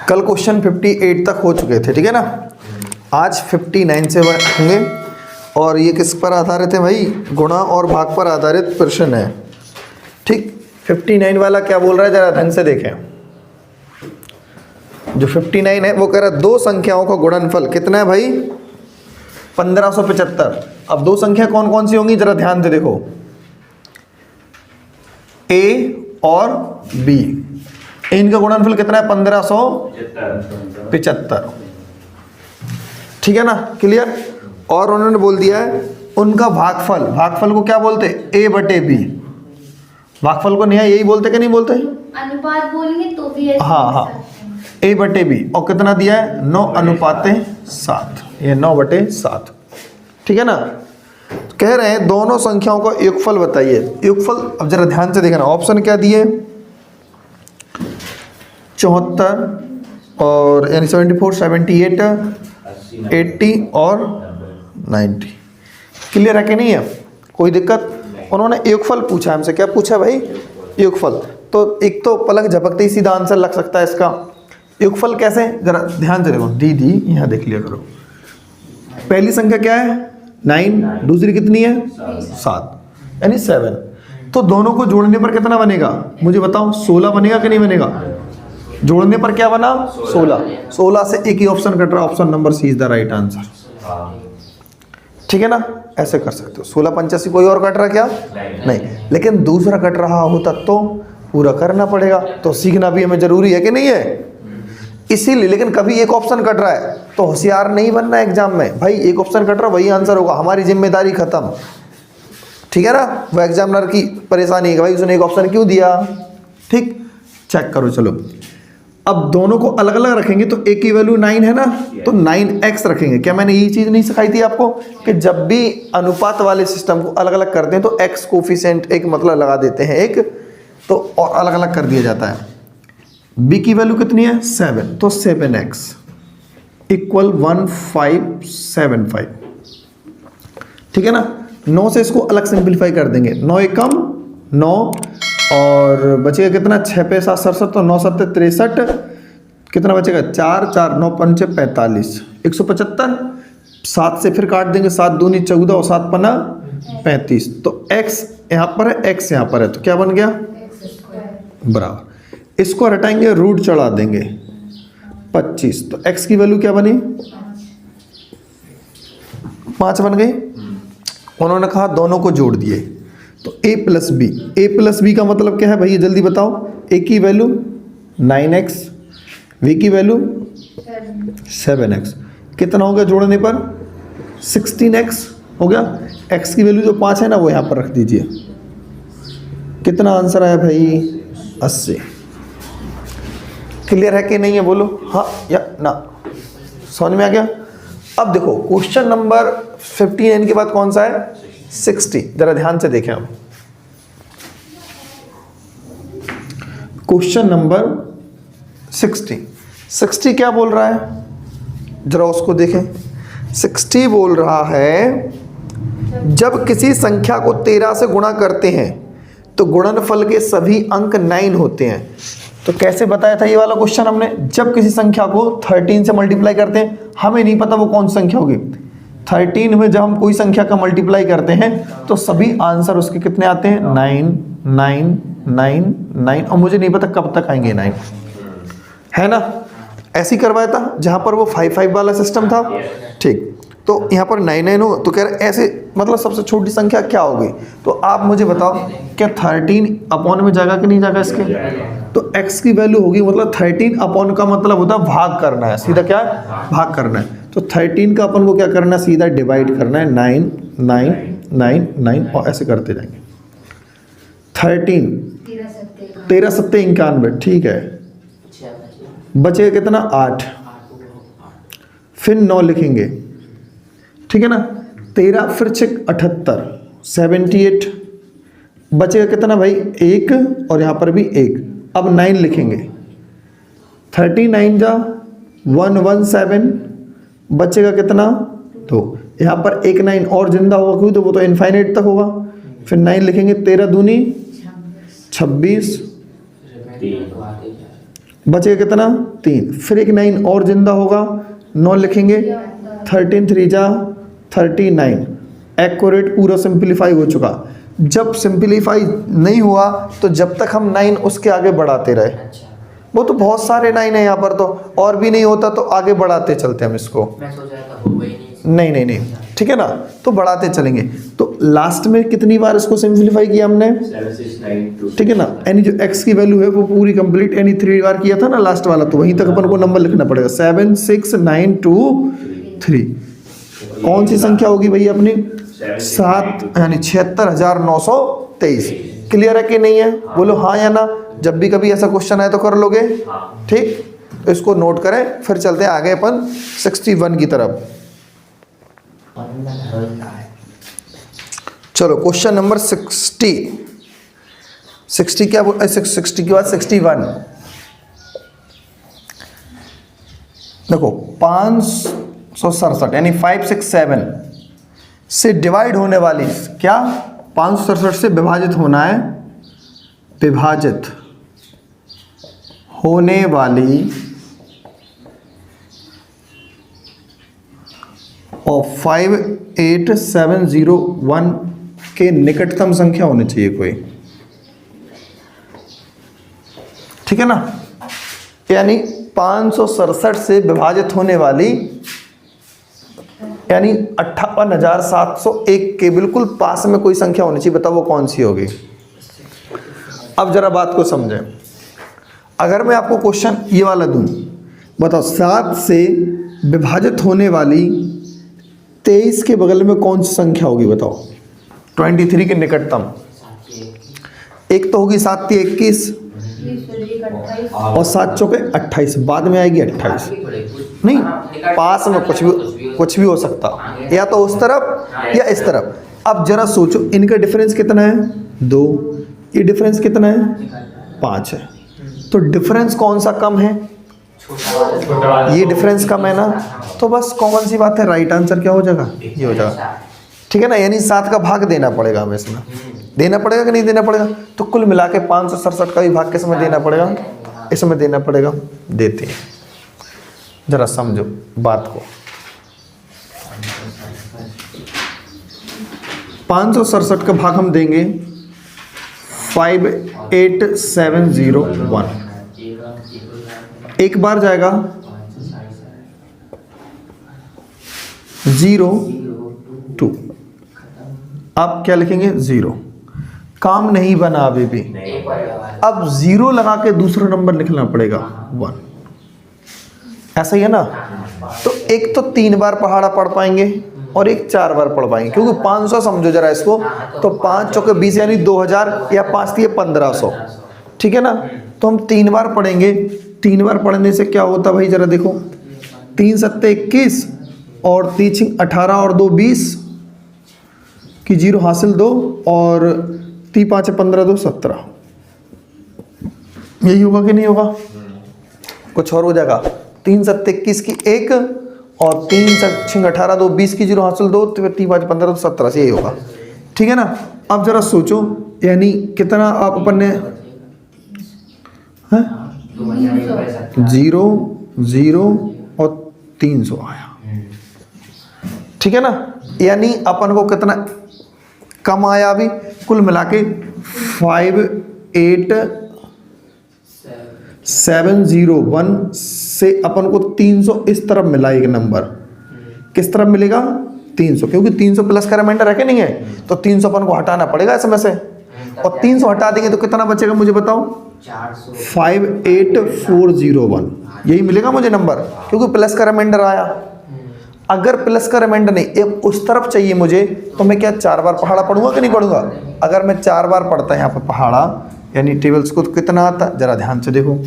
कल क्वेश्चन 58 तक हो चुके थे, ठीक है ना। आज 59 से होंगे और ये किस पर आधारित है भाई? गुणा और भाग पर आधारित प्रश्न है, ठीक। 59 वाला क्या बोल रहा है जरा ढंग से देखें। जो 59 है वो कह रहा है दो संख्याओं का गुणनफल कितना है भाई? 1575। अब दो संख्या कौन कौन सी होंगी जरा ध्यान से देखो, ए और बी। इनका गुणनफल कितना है? 1575, ठीक है ना, क्लियर। और उन्होंने बोल दिया है उनका भागफल, भागफल को क्या बोलते हैं? ए बटे बी। भागफल को नहीं है यही बोलते कि नहीं बोलते? अनुपात बोलेंगे तो भी ऐसे हाँ हाँ, ए बटे बी। और कितना दिया है? 9:7। ये 9/7, ठीक है ना। कह रहे हैं दोनों संख्याओं का योगफल बताइए। योगफल अब जरा ध्यान से देखना, ऑप्शन क्या दिए? 74 और यानी 74, 78, 80 और 90। क्लियर है कि नहीं है? कोई दिक्कत? उन्होंने योगफल पूछा हमसे। क्या पूछा भाई? योगफल। तो एक तो पलक झपकते ही सीधा आंसर लग सकता है इसका। योगफल कैसे? जरा ध्यान से देखो, दीदी यहाँ देख लिया करो। पहली संख्या क्या है? 9, दूसरी कितनी है? 7, यानी 7। तो दोनों को जोड़ने पर कितना बनेगा मुझे बताओ? 16 बनेगा कि नहीं बनेगा? जोड़ने पर क्या बना? 16। 16 से एक ही ऑप्शन कट रहा, option number C is the right answer, ठीक है ना। ऐसे कर सकते हो। 16 85 कोई और कट रहा क्या? नहीं। लेकिन दूसरा कट रहा होता तो पूरा करना पड़ेगा, तो सीखना भी हमें जरूरी है कि नहीं है? इसीलिए। लेकिन कभी एक ऑप्शन कट रहा है तो होशियार नहीं बनना एग्जाम में भाई। एक ऑप्शन कट रहा वही आंसर होगा, हमारी जिम्मेदारी खत्म, ठीक है ना। वो एग्जामिनर की परेशानी है कि भाई उसने एक ऑप्शन क्यों दिया, ठीक। चेक करो। चलो अब दोनों को अलग अलग रखेंगे तो एक की वैल्यू 9 है ना, तो 9x रखेंगे। क्या मैंने ये चीज़ नहीं सिखाई थी आपको कि जब भी अनुपात वाले सिस्टम को अलग अलग करते हैं तो x कोफिशिएंट एक मतलब लगा देते हैं एक, तो और अलग अलग कर दिया जाता है। b की वैल्यू कितनी है? 7, तो 7x इक्वल 1575, ठीक है ना। 9 से इसको अलग सिंप्लीफाई कर देंगे। 9 एकम 9 और बचेगा कितना? 6 पे 7 67, तो 9 7 63, कितना बचेगा? 4 4 9 5 45, 175। 7 से फिर काट देंगे, 7 दूनी 14 और 7 पना 35। तो x यहाँ पर है, x यहाँ पर है, तो क्या बन गया? बराबर। इसको हटाएंगे, रूट चढ़ा देंगे 25, तो x की वैल्यू क्या बनी? 5 बन गई। उन्होंने कहा दोनों को जोड़ दिए तो a plus B. a plus B का मतलब क्या है भैया जल्दी बताओ? a की वैल्यू 9x, v की वैल्यू 7x। कितना हो गया जोड़ने पर? 16x हो गया। x की वैल्यू जो 5 है ना वो यहाँ पर रख दीजिए। कितना आंसर आया भाई? 80। क्लियर है कि नहीं है? बोलो हाँ या ना। समझ में आ गया? अब देखो क्वेश्चन नंबर 59 के बाद कौन सा है? 60। जरा ध्यान से देखें हम क्वेश्चन नंबर 60 क्या बोल रहा है जरा उसको देखें। 60 बोल रहा है जब किसी संख्या को 13 से गुणा करते हैं तो गुणनफल के सभी अंक 9 होते हैं। तो कैसे बताया था ये वाला क्वेश्चन हमने? जब किसी संख्या को 13 से मल्टीप्लाई करते हैं, हमें नहीं पता वो कौन सी संख्या होगी। 13 में जब हम कोई संख्या का मल्टीप्लाई करते हैं तो सभी आंसर उसके कितने आते हैं? 9 9 9 9, और मुझे नहीं पता कब तक आएंगे 9, है ना। ऐसे ही करवाया था जहां पर वो 5 5 वाला सिस्टम था, ठीक। तो यहाँ पर 9 9 हो तो कह रहे ऐसे मतलब सबसे छोटी संख्या क्या होगी? तो आप मुझे बताओ क्या 13 अपॉन में जाएगा कि नहीं जाएगा इसके? तो x की वैल्यू होगी मतलब 13 अपॉन का मतलब होता है भाग करना है, सीधा क्या है? भाग करना है। तो 13 का अपन को क्या करना है? सीधा डिवाइड करना है। 9 9 9 9 और ऐसे करते जाएंगे। 13 13 7 91, ठीक है। बचेगा कितना? 8। फिर 9 लिखेंगे, ठीक है ना। 13 फिर 6 78 78। बचेगा कितना भाई? 1 और यहाँ पर भी 1। अब 9 लिखेंगे। 39 जा 117, बचेगा कितना? 2। यहाँ पर एक 9 और जिंदा होगा क्यों? तो वो तो इनफाइनाइट तक होगा। फिर 9 लिखेंगे। 13 दूनी 26 बचेगा कितना 3, फिर एक 9 और जिंदा होगा, 9 लिखेंगे, 13 3 जा 39, एक्यूरेट पूरा सिंपलीफाई हो चुका। जब सिंपलीफाई नहीं हुआ तो जब तक हम 9 उसके आगे बढ़ाते रहे, वो तो बहुत सारे 9 है यहाँ पर, तो और भी नहीं होता तो आगे बढ़ाते चलते हम इसको, मैं सोच रहा था होगा ही नहीं। नहीं, ठीक है ना, तो बढ़ाते चलेंगे। तो लास्ट में कितनी बार इसको सिंपलीफाई किया हमने, 7 6 9 2, ठीक है ना, यानी जो x की वैल्यू है वो पूरी कंप्लीट, यानी 3 बार किया था ना लास्ट वाला, तो वहीं तक अपन को नंबर लिखना पड़ेगा 7 6 9 2 3। कौन सी संख्या होगी भैया अपनी, 7, यानी 76,923। क्लियर है कि नहीं है, बोलो हाँ या ना। जब भी कभी ऐसा क्वेश्चन आए तो कर लोगे, ठीक, तो इसको नोट करें। फिर चलते हैं आगे अपन 61 की तरफ। चलो क्वेश्चन नंबर 60 क्या 60 के बाद 61। देखो 567 यानी 567 से डिवाइड होने वाली, क्या 567 से विभाजित होना है, विभाजित होने वाली और 58701 के निकटतम संख्या होनी चाहिए कोई, ठीक है ना, यानी 567 से विभाजित होने वाली यानी 58,701 के बिल्कुल पास में कोई संख्या होनी चाहिए। बताओ वो कौन सी होगी। अब जरा बात को समझें। अगर मैं आपको क्वेश्चन ये वाला दूं, बताओ 7 से विभाजित होने वाली 23 के बगल में कौन सी संख्या होगी, बताओ 23 के निकटतम। एक तो होगी 7 3 21 और 7 चौके 28, बाद में आएगी 28। नहीं, पास में कुछ भी हो सकता, या तो उस तरफ या इस तरफ। अब जरा सोचो इनका डिफरेंस कितना है 2, ये डिफरेंस कितना है 5 है, तो डिफरेंस कौन सा कम है, ये डिफरेंस कम है ना, तो बस कॉमन सी बात है, राइट आंसर क्या हो जाएगा, ये हो जाएगा, ठीक है ना। यानी 7 का भाग देना पड़ेगा हमें, इसमें देना पड़ेगा कि नहीं देना पड़ेगा। तो कुल मिला के 567 का भी भाग किसमें देना पड़ेगा, इसमें देना पड़ेगा। देते हैं, जरा समझो बात को। 567 का भाग हम देंगे 58701, एक बार जाएगा 02, आप क्या लिखेंगे 0, काम नहीं बना अभी भी। अब 0 लगा के दूसरा नंबर लिखना पड़ेगा 1, ऐसा ही है ना। तो एक तो 3 बार पहाड़ा पढ़ पाएंगे और एक 4 बार पढ़ पाएंगे, क्योंकि 500 समझो जरा इसको, तो 5 चौके 20 यानी 2000 या 5 3 1500, ठीक है ना। तो हम 3 बार पढ़ेंगे, 3 बार पढ़ने से क्या होता भाई, जरा देखो 3 7 21 और 3 18 और 2 20 की 0 हासिल 2 और 3 5 15 2 17, यही होगा कि नहीं होगा, कुछ और हो जाएगा। 3 7 21 की 1 और 3 6 18 2 20 की 0 हासिल 2, तो 3 5 15 2 17 से यही होगा, ठीक है ना। अब जरा सोचो यानी कितना आप अपन ने 0 0 और 300 आया, ठीक है ना। यानी अपन को कितना कम आया अभी, कुल मिला के 58701 से अपन को 300 इस तरफ मिला एक नंबर, किस तरफ मिलेगा 300, क्योंकि 300 प्लस का रिमाइंडर है कि नहीं है, तो 300 अपन को हटाना पड़ेगा इसमें से, और 300 हटा देंगे तो कितना बचेगा मुझे बताओ, 58401, यही मिलेगा मुझे नंबर, क्योंकि प्लस का रिमाइंडर आया। अगर प्लस का रिमाइंडर नहीं, एक उस तरफ चाहिए मुझे, तो मैं क्या 4 बार पहाड़ा पढ़ूंगा कि नहीं पढ़ूंगा। अगर मैं 4 बार पढ़ता है यहाँ पर पहाड़ा, यानी टेबल्स को, तो कितना आता, जरा ध्यान से देखो,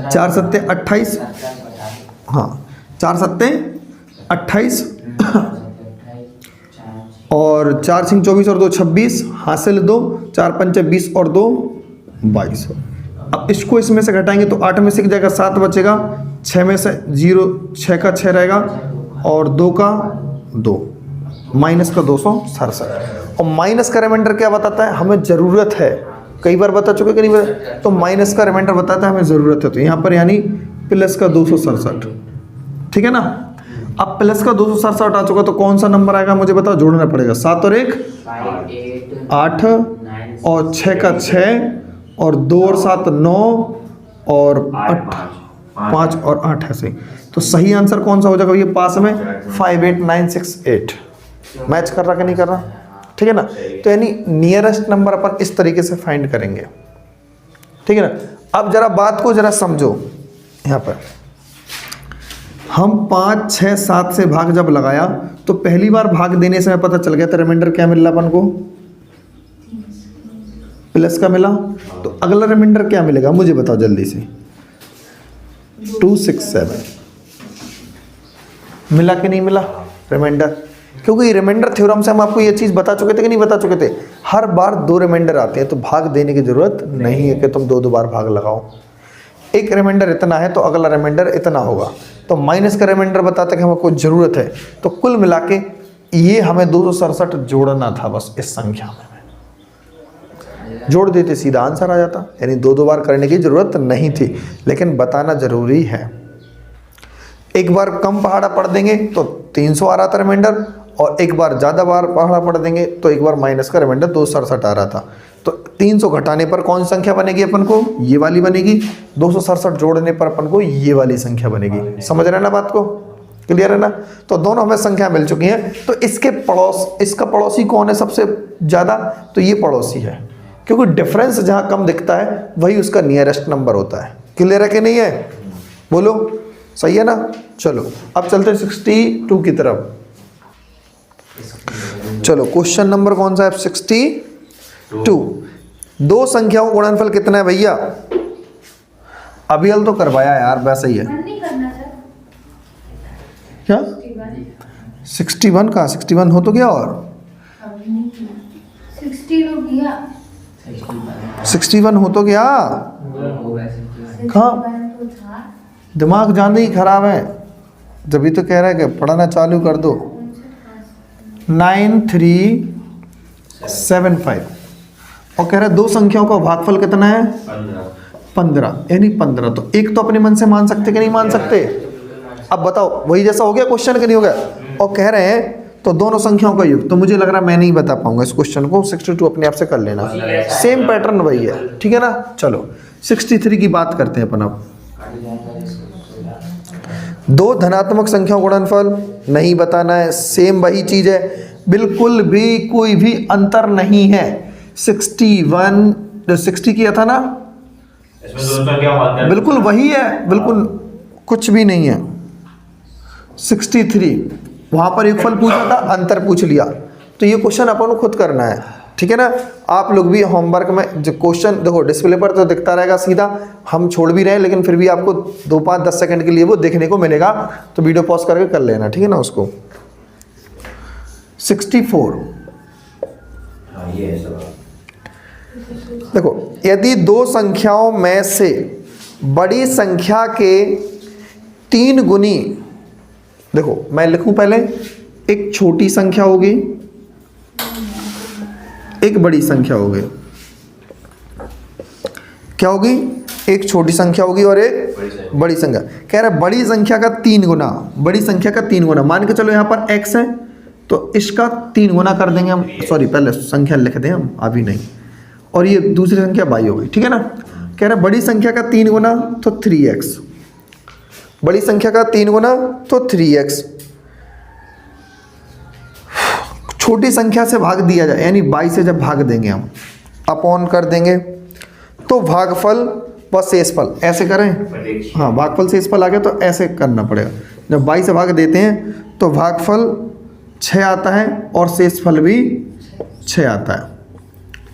4 7 28, हाँ 4 7 28 और 4 6 24 और 2 26 हासिल 2, 4 5 20 और 2 22। अब इसको इसमें से घटाएंगे तो 8 में से जाएगा 7 बचेगा, 6 में से 0 6 का 6 रहेगा और 2 का 2, माइनस का 267। और माइनस का रिमाइंडर क्या बताता है, हमें ज़रूरत है कई बार बता चुके कि नहीं बता, तो माइनस का रिमाइंडर बताता है हमें ज़रूरत है, तो यहाँ पर यानी प्लस का 267, ठीक है ना। अब प्लस का 267 आ चुका तो कौन सा नंबर आएगा मुझे बताओ, जोड़ना पड़ेगा। 7 और 1 8 और 6 का 6 और 2 और 7 9 और 8 5 और 8 ऐसे। तो सही आंसर कौन सा हो जाएगा ये पास में 58968। मैच कर रहा कि नहीं कर रहा, ठीक है ना। तो यानी नियरेस्ट नंबर अपन इस तरीके से फाइंड करेंगे, ठीक है ना। अब जरा बात को जरा समझो, यहाँ पर हम 5 6 7 से भाग जब लगाया तो पहली बार भाग देने से पता चल गया था रिमाइंडर क्या मिल रहा अपन को, प्लस का मिला। तो अगला रिमाइंडर क्या मिलेगा मुझे बताओ जल्दी से, 267 मिला कि नहीं मिला रिमाइंडर। क्योंकि रिमाइंडर थ्योरम से हम आपको ये चीज़ बता चुके थे कि नहीं बता चुके थे, हर बार 2 रिमाइंडर आते हैं तो भाग देने की जरूरत नहीं है कि तुम 2 बार भाग लगाओ। एक रिमाइंडर इतना है तो अगला रिमाइंडर इतना होगा, तो माइनस का रिमाइंडर बताते कि हमें कोई ज़रूरत है। तो कुल मिला के ये हमें 267 जोड़ना था, बस इस संख्या में जोड़ देते सीधा आंसर आ जाता, यानी 2 बार करने की ज़रूरत नहीं थी। लेकिन बताना ज़रूरी है, एक बार कम पहाड़ा पढ़ देंगे तो 300 आ रहा था रिमाइंडर, और एक बार ज़्यादा बार पहाड़ा पढ़ देंगे तो एक बार माइनस का रिमाइंडर 267 आ रहा था। तो 300 घटाने पर कौन संख्या बनेगी अपन को, ये वाली बनेगी। 267 जोड़ने पर अपन को ये वाली संख्या बनेगी। समझ रहे हैं ना बात को, क्लियर है ना। तो दोनों हमें संख्या मिल चुकी हैं। तो इसके इसका पड़ोसी कौन है सबसे ज़्यादा, तो ये पड़ोसी है, क्योंकि डिफरेंस जहाँ कम दिखता है वही उसका नियरेस्ट नंबर होता है। क्लियर है कि नहीं है, बोलो सही है ना। चलो अब चलते हैं 62 की तरफ। चलो क्वेश्चन नंबर कौन सा है, 62। 2 संख्याओं का गुणनफल कितना है भैया, अभी हल तो करवाया यार, वैसा ही है नहीं करना सर, क्या 61 का 61 हो तो गया, और 60 हो गया, 61 हो तो गया। कहाँ तो था। दिमाग ज़्यादा ही खराब है, जब तो कह रहा है कि पढ़ाना चालू कर दो। 9375 और कह रहा है 2 संख्याओं का भागफल कितना है 15, यानी 15। तो एक तो अपने मन से मान सकते कि नहीं मान सकते। अब बताओ वही जैसा हो गया क्वेश्चन कि नहीं हो गया। और कह रहे हैं तो दोनों संख्याओं का योग, तो मुझे लग रहा है मैं नहीं बता पाऊंगा इस क्वेश्चन को। 62 अपने आप से कर लेना, सेम पैटर्न वही है, ठीक है ना। चलो 63 की बात करते हैं अपन अब। 2 धनात्मक संख्याओं का गुणनफल नहीं बताना है, सेम वही चीज है, बिल्कुल भी कोई भी अंतर नहीं है। 61 जो 60 किया था ना, बिल्कुल वही है, बिल्कुल कुछ भी नहीं है। 63 वहां पर एक फल पूछा था, अंतर पूछ लिया। तो ये क्वेश्चन अपन को खुद करना है, ठीक है ना। आप लोग भी होमवर्क में जो क्वेश्चन देखो डिस्प्ले पर तो दिखता रहेगा सीधा, हम छोड़ भी रहे हैं, लेकिन फिर भी आपको 2 5 10 सेकंड के लिए वो देखने को मिलेगा, तो वीडियो पॉज करके कर लेना, ठीक है ना उसको। 64 देखो, यदि 2 संख्याओं में से बड़ी संख्या के 3 गुनी, देखो मैं लिखूं पहले, एक छोटी संख्या होगी एक बड़ी संख्या होगी, क्या होगी, एक छोटी संख्या होगी और एक बड़ी संख्या। कह रहा है बड़ी संख्या का 3 गुना, बड़ी संख्या का 3 गुना, मान के चलो यहाँ पर x है तो इसका 3 गुना कर देंगे हम, सॉरी पहले संख्या लिख दें हम, अभी नहीं, और ये दूसरी संख्या y होगी, ठीक है ना। कह रहा है बड़ी संख्या का 3 गुना तो 3x, बड़ी संख्या का 3 गुना तो 3x, छोटी संख्या से भाग दिया जाए, यानी 22 से जब भाग देंगे हम, अपॉन कर देंगे, तो भागफल व शेषफल ऐसे करें, हाँ भागफल शेषफल आ गया तो ऐसे करना पड़ेगा। जब 22 से भाग देते हैं तो भागफल 6 आता है और शेषफल भी 6 आता है।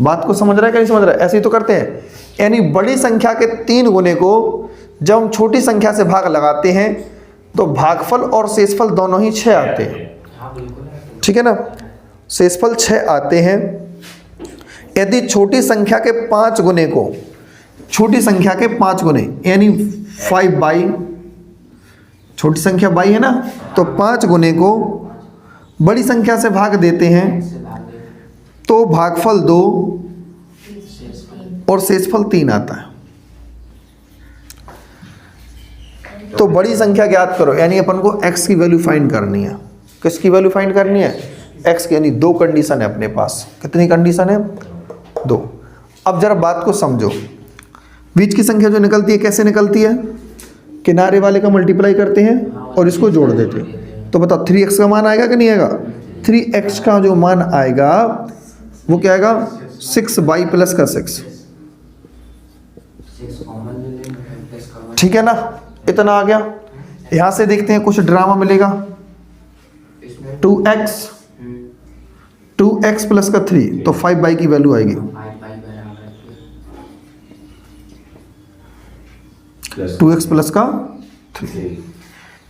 बात को समझ रहा है कि नहीं समझ रहा है, ऐसे ही तो करते हैं। यानी बड़ी संख्या के 3 गुने को जब हम छोटी संख्या से भाग लगाते हैं तो भागफल और शेषफल दोनों ही 6 आते हैं, ठीक है ना। शेषफल 6 आते हैं। यदि छोटी संख्या के 5 गुने को, छोटी संख्या के 5 गुने यानी 5/, छोटी संख्या बाई है ना, तो 5 गुने को बड़ी संख्या से भाग देते हैं तो भागफल 2 और शेषफल 3 आता है। तो बड़ी संख्या ज्ञात करो, यानी अपन को x की वैल्यू फाइंड करनी है। किसकी वैल्यू फाइंड करनी है? x की, यानी 2 कंडीशन है अपने पास। कितनी कंडीशन है? 2। अब जरा बात को समझो, बीच की संख्या जो निकलती है कैसे निकलती है? किनारे वाले का मल्टीप्लाई करते हैं और इसको जोड़ देते हैं। तो बताओ 3x का मान आएगा कि नहीं आएगा? 3x का जो मान आएगा वो क्या आएगा? 6y प्लस का 6। ठीक है ना, इतना आ गया। यहां से देखते हैं कुछ ड्रामा मिलेगा। 2x प्लस का 3, तो 5y की वैल्यू आएगी। 2x प्लस का 3।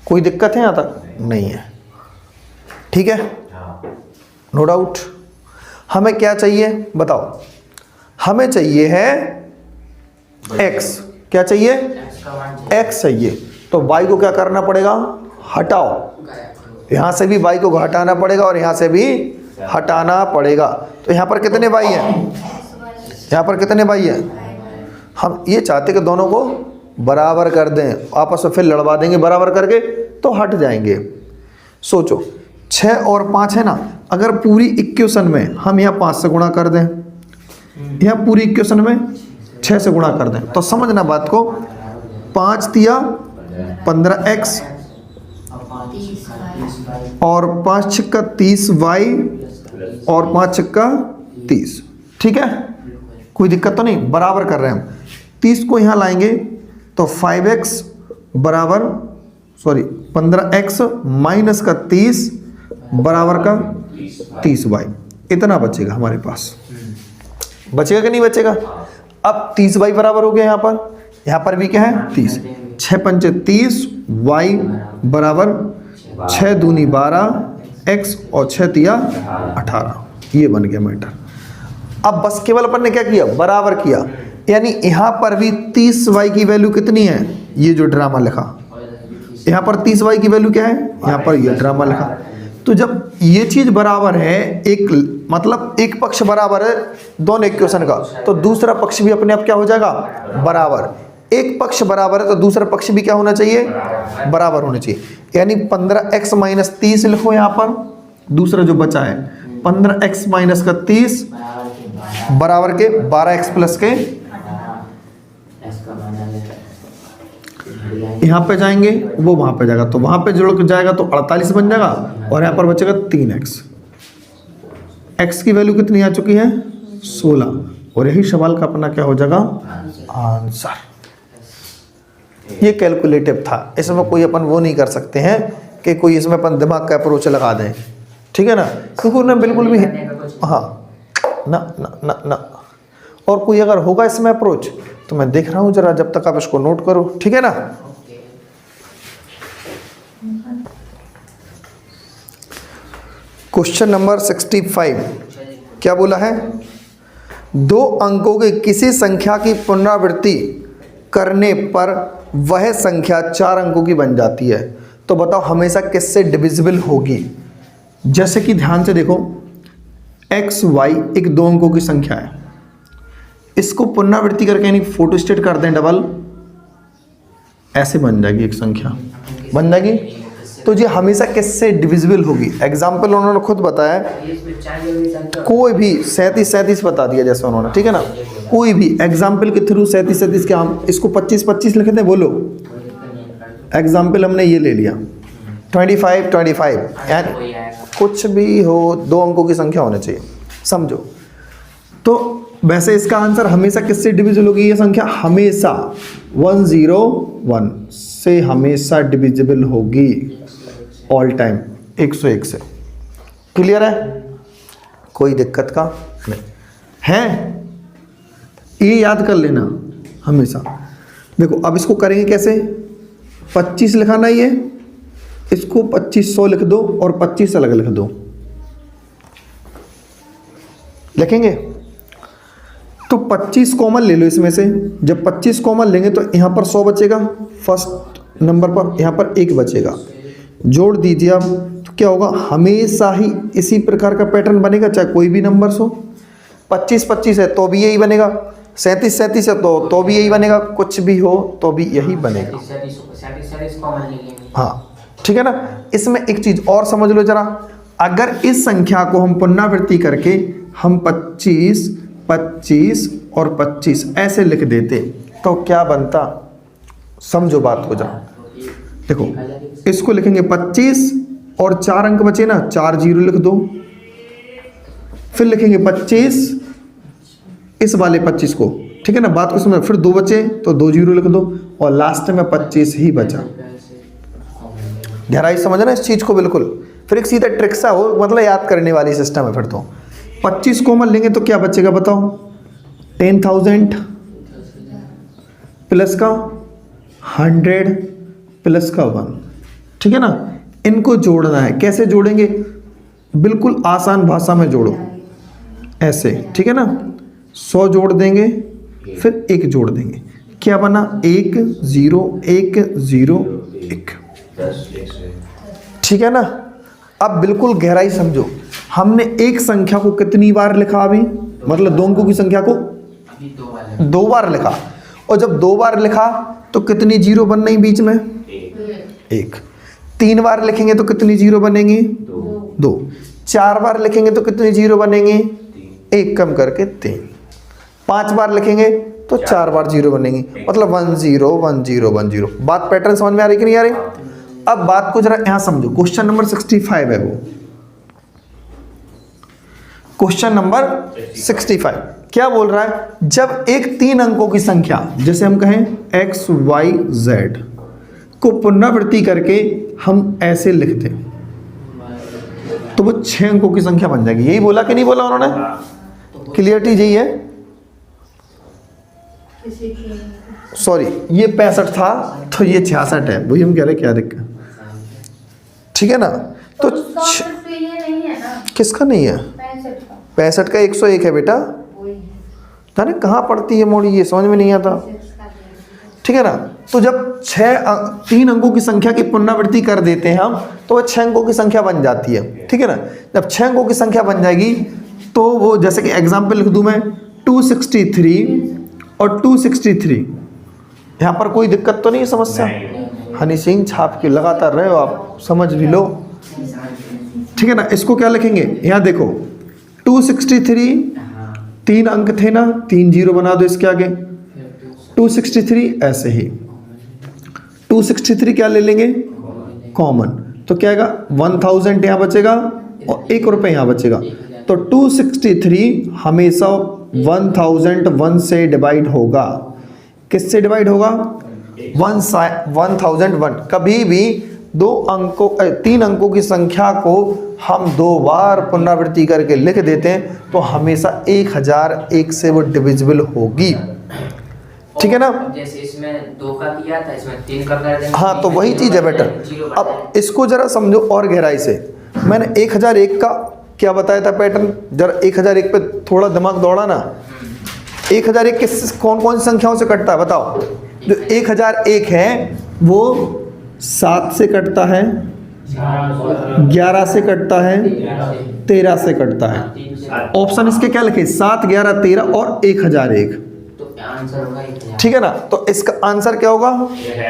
कोई दिक्कत है यहाँ तक? नहीं है। ठीक है, नो डाउट। हमें क्या चाहिए बताओ? हमें चाहिए है x। क्या चाहिए? x चाहिए। तो y को क्या करना पड़ेगा? हटाओ। यहां से भी y को हटाना पड़ेगा और यहां से भी हटाना पड़ेगा। तो यहां पर कितने y हैं? यहां पर कितने y हैं? हम ये चाहते कि दोनों को बराबर कर दें, आपस में फिर लड़वा देंगे बराबर करके तो हट जाएंगे। सोचो 6 और 5 है ना, अगर पूरी इक्वेशन में हम यहाँ 5 से गुणा कर दें, यहाँ पूरी इक्वेशन में 6 से गुणा कर दें, तो समझना बात को। 5 तिया 15x और 5 छिक्का 30y और 5 छिक्का 30। ठीक है, कोई दिक्कत तो नहीं, बराबर कर रहे हैं हम। 30 को यहाँ लाएंगे तो 5x बराबर 15x माइनस का 30 बराबर का 30y। इतना बचेगा हमारे पास। बचेगा कि नहीं बचेगा? अब 30y बराबर हो गया। यहाँ पर भी क्या है? 30। 6 पंचे 30, y बराबर 6 दूनी 12, x और 6 तिया 18। ये बन गया मैटर। अब बस केवल अपन ने क्या किया? बराबर किया। यानी यहाँ पर भी 30y की वैल्यू कितनी है? ये जो ड्रामा लिखा, यहाँ पर 30y की वैल्यू क्या है? यहाँ पर ये ड्रामा लिखा। तो जब ये चीज बराबर है, एक मतलब एक पक्ष बराबर है दोनों इक्वेशन का, तो दूसरा पक्ष भी अपने आप क्या हो जाएगा? बराबर। एक पक्ष बराबर है तो दूसरा पक्ष भी क्या होना चाहिए? बराबर होना चाहिए। यानी 15x माइनस 30 लिखो यहाँ पर, दूसरा जो बचा है 15x माइनस का 30 बराबर के 12x प्लस के, यहाँ पे जाएंगे वो वहां पे जाएगा, तो वहां पे जुड़ जाएगा तो 48 बन जाएगा और यहाँ पर बचेगा 3x। x की वैल्यू कितनी आ चुकी है? 16। और यही सवाल का अपना क्या हो जाएगा? आंसर। ये कैलकुलेटिव था, इसमें कोई अपन वो नहीं कर सकते हैं कि कोई इसमें अपन दिमाग का अप्रोच लगा दें। ठीक है ना, क्योंकि उन्हें बिल्कुल भी हाँ ना ना ना ना। और कोई अगर होगा इसमें अप्रोच तो मैं देख रहा हूँ, जरा जब तक आप इसको नोट करो। ठीक है ना। क्वेश्चन नंबर 65 क्या बोला है? 2 अंकों की किसी संख्या की पुनरावृत्ति करने पर वह संख्या 4 अंकों की बन जाती है। तो बताओ हमेशा किससे डिविजिबल होगी? जैसे कि ध्यान से देखो, x y एक 2 अंकों की संख्या है, इसको पुनरावृत्ति करके यानी फोटो स्टेट कर दें डबल, ऐसे बन जाएगी एक संख्या, बन जाएगी। तो ये हमेशा किससे डिविजिबल होगी? एग्जाम्पल उन्होंने खुद बताया, कोई भी 37 बता दिया जैसे उन्होंने। ठीक है ना, कोई भी एग्जाम्पल के थ्रू 37 के हम इसको 25 लिखते हैं, बोलो एग्जाम्पल हमने ये ले लिया 25 यानी कुछ भी हो 2 अंकों की संख्या होनी चाहिए, समझो। तो वैसे इसका आंसर हमेशा किससे डिविजिबल होगी? ये संख्या हमेशा 101 से हमेशा डिविजिबल होगी, ऑल टाइम 101 से। क्लियर है? कोई दिक्कत का नहीं है, ये याद कर लेना हमेशा। देखो अब इसको करेंगे कैसे? 25 लिखाना ही है, इसको 2500 लिख दो और 25 अलग लिख दो, लिखेंगे तो 25 कॉमन ले लो इसमें से। जब 25 कॉमन लेंगे तो यहाँ पर 100 बचेगा, फर्स्ट नंबर पर यहाँ पर 1 बचेगा, जोड़ दीजिए आप। तो क्या होगा? हमेशा ही इसी प्रकार का पैटर्न बनेगा, चाहे कोई भी नंबर्स हो। 25 है तो भी यही बनेगा, 37 37 है तो भी यही बनेगा, कुछ भी हो तो भी यही बनेगा। 37 कॉमन ले लेंगे। हाँ ठीक है ना। इसमें एक चीज और समझ लो जरा, अगर इस संख्या को हम पुनरावृत्ति करके हम 25 25 और 25 ऐसे लिख देते तो क्या बनता, समझो बात को जरा। देखो इसको लिखेंगे 25 और 4 अंक बचे ना, 4 जीरो लिख दो, फिर लिखेंगे 25 इस वाले 25 को, ठीक है ना, बात को समझो, फिर 2 बचे तो 2 जीरो लिख दो और लास्ट में 25 ही बचा। गहराई समझना इस चीज को बिल्कुल। फिर एक सीधा ट्रिक सा हो, मतलब याद करने वाली सिस्टम है। फिर तो 25 कॉमन लेंगे तो क्या बचेगा बताओ, 10,000 प्लस का 100 प्लस का 1, ठीक है ना। इनको जोड़ना है, कैसे जोड़ेंगे, बिल्कुल आसान भाषा में जोड़ो ऐसे, ठीक है ना। 100 जोड़ देंगे फिर 1 जोड़ देंगे, क्या बना 1 0 1 0 1, ठीक है ना। अब बिल्कुल गहराई समझो, हमने एक संख्या को कितनी बार लिखा अभी, मतलब 2 अंकों की संख्या को अभी 2 बार 2 बार लिखा, और जब 2 बार लिखा तो कितनी जीरो बन रही बीच में, 1। 3 बार लिखेंगे तो कितनी जीरो बनेंगी, 2। 4 बार लिखेंगे तो कितनी जीरो बनेंगी, 1 कम करके 3। 5 बार लिखेंगे तो 4 बार जीरो बनेंगी, मतलब 1 0 1 0 1 0। बात पैटर्न समझ में आ रही कि नहीं आ रही। अब बात को जरा यहां समझो, क्वेश्चन नंबर 65 है वो, क्वेश्चन नंबर 65 क्या बोल रहा है, जब एक 3 अंकों की संख्या, जैसे हम कहें x y z को पुनरावृत्ति करके हम ऐसे लिखते तो वो 6 अंकों की संख्या बन जाएगी। यही बोला कि नहीं बोला उन्होंने, क्लियरिटी यही है। सॉरी ये 65 था तो ये 66 है, वही हम कह रहे क्या दिक्कत, ठीक है ना। तो उसका फिर तो ये नहीं है ना, किसका नहीं है, 65 का 101 है बेटा, जाने कहाँ पड़ती है मोड़ी, ये समझ में नहीं आता, ठीक है ना। तो जब 3 अंकों की संख्या की पुनरावृत्ति कर देते हैं हम तो वह 6 अंकों की संख्या बन जाती है, ठीक है ना। जब 6 अंकों की संख्या बन जाएगी तो वो, जैसे कि एग्जाम्पल लिख दूं मैं 263 और 263, यहाँ पर कोई दिक्कत तो नहीं है, समस्या। हनी सिंह छाप के लगातार रहे हो आप, समझ भी लो, ठीक है ना। इसको क्या लिखेंगे, यहाँ देखो 263 3 अंक थे ना, 3 जीरो बना दो इसके आगे, 263 ऐसे ही 263 क्या ले लेंगे कॉमन, तो क्या आएगा 1000 यहाँ बचेगा और 1 रुपये यहाँ बचेगा। तो 263 हमेशा 1001 से डिवाइड होगा, किससे डिवाइड होगा, 1001। कभी भी 3 अंकों की संख्या को हम 2 बार पुनरावृत्ति करके लिख देते हैं तो हमेशा 1001 से वो डिविजिबल होगी, ठीक है ना। जैसे इसमें 2 का किया था, इसमें 3 का कर देंगे। हाँ तो वही चीज़ है बेटा। अब इसको जरा समझो और गहराई से, मैंने 1001 का क्या बताया था पैटर्न, जरा 1001 पे थोड़ा दिमाग दौड़ा ना। 1001 किस कौन कौन सी संख्याओं से कटता है बताओ। जो 1001 है वो 7 से कटता है, 11 से कटता है, 13 से कटता है। ऑप्शन इसके क्या लिखे, 7 11 13 और 1001, आंसर होगा 1000, ठीक है ना। तो इसका आंसर क्या होगा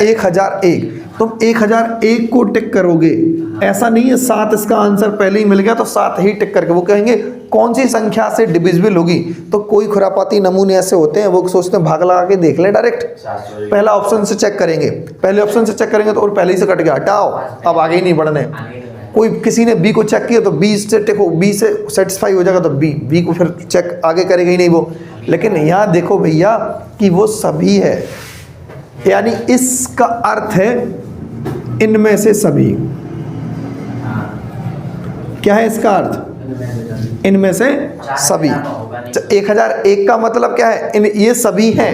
1001। तुम 1001 को टिक करोगे, ऐसा नहीं है 7 इसका आंसर पहले ही मिल गया तो 7 ही टिक करके, वो कहेंगे कौन सी संख्या से डिविजिबल होगी। तो कोई खुरापाती नमूने ऐसे होते हैं, वो सोचते हैं भाग लगा के देख ले डायरेक्ट, पहला ऑप्शन से चेक करेंगे, पहले ऑप्शन से चेक करेंगे तो और पहले ही से कट गया, हटाओ अब आगे ही नहीं बढ़ने। कोई किसी ने बी को चेक किया तो बी से टिको, बी से सेटिस्फाई हो जाएगा तो बी को फिर चेक आगे करेगा ही नहीं वो। लेकिन यहाँ देखो भैया कि वो सभी है, यानी इसका अर्थ है इनमें से सभी। क्या है इसका अर्थ, इनमें से सभी। 1001 का मतलब क्या है, ये सभी हैं,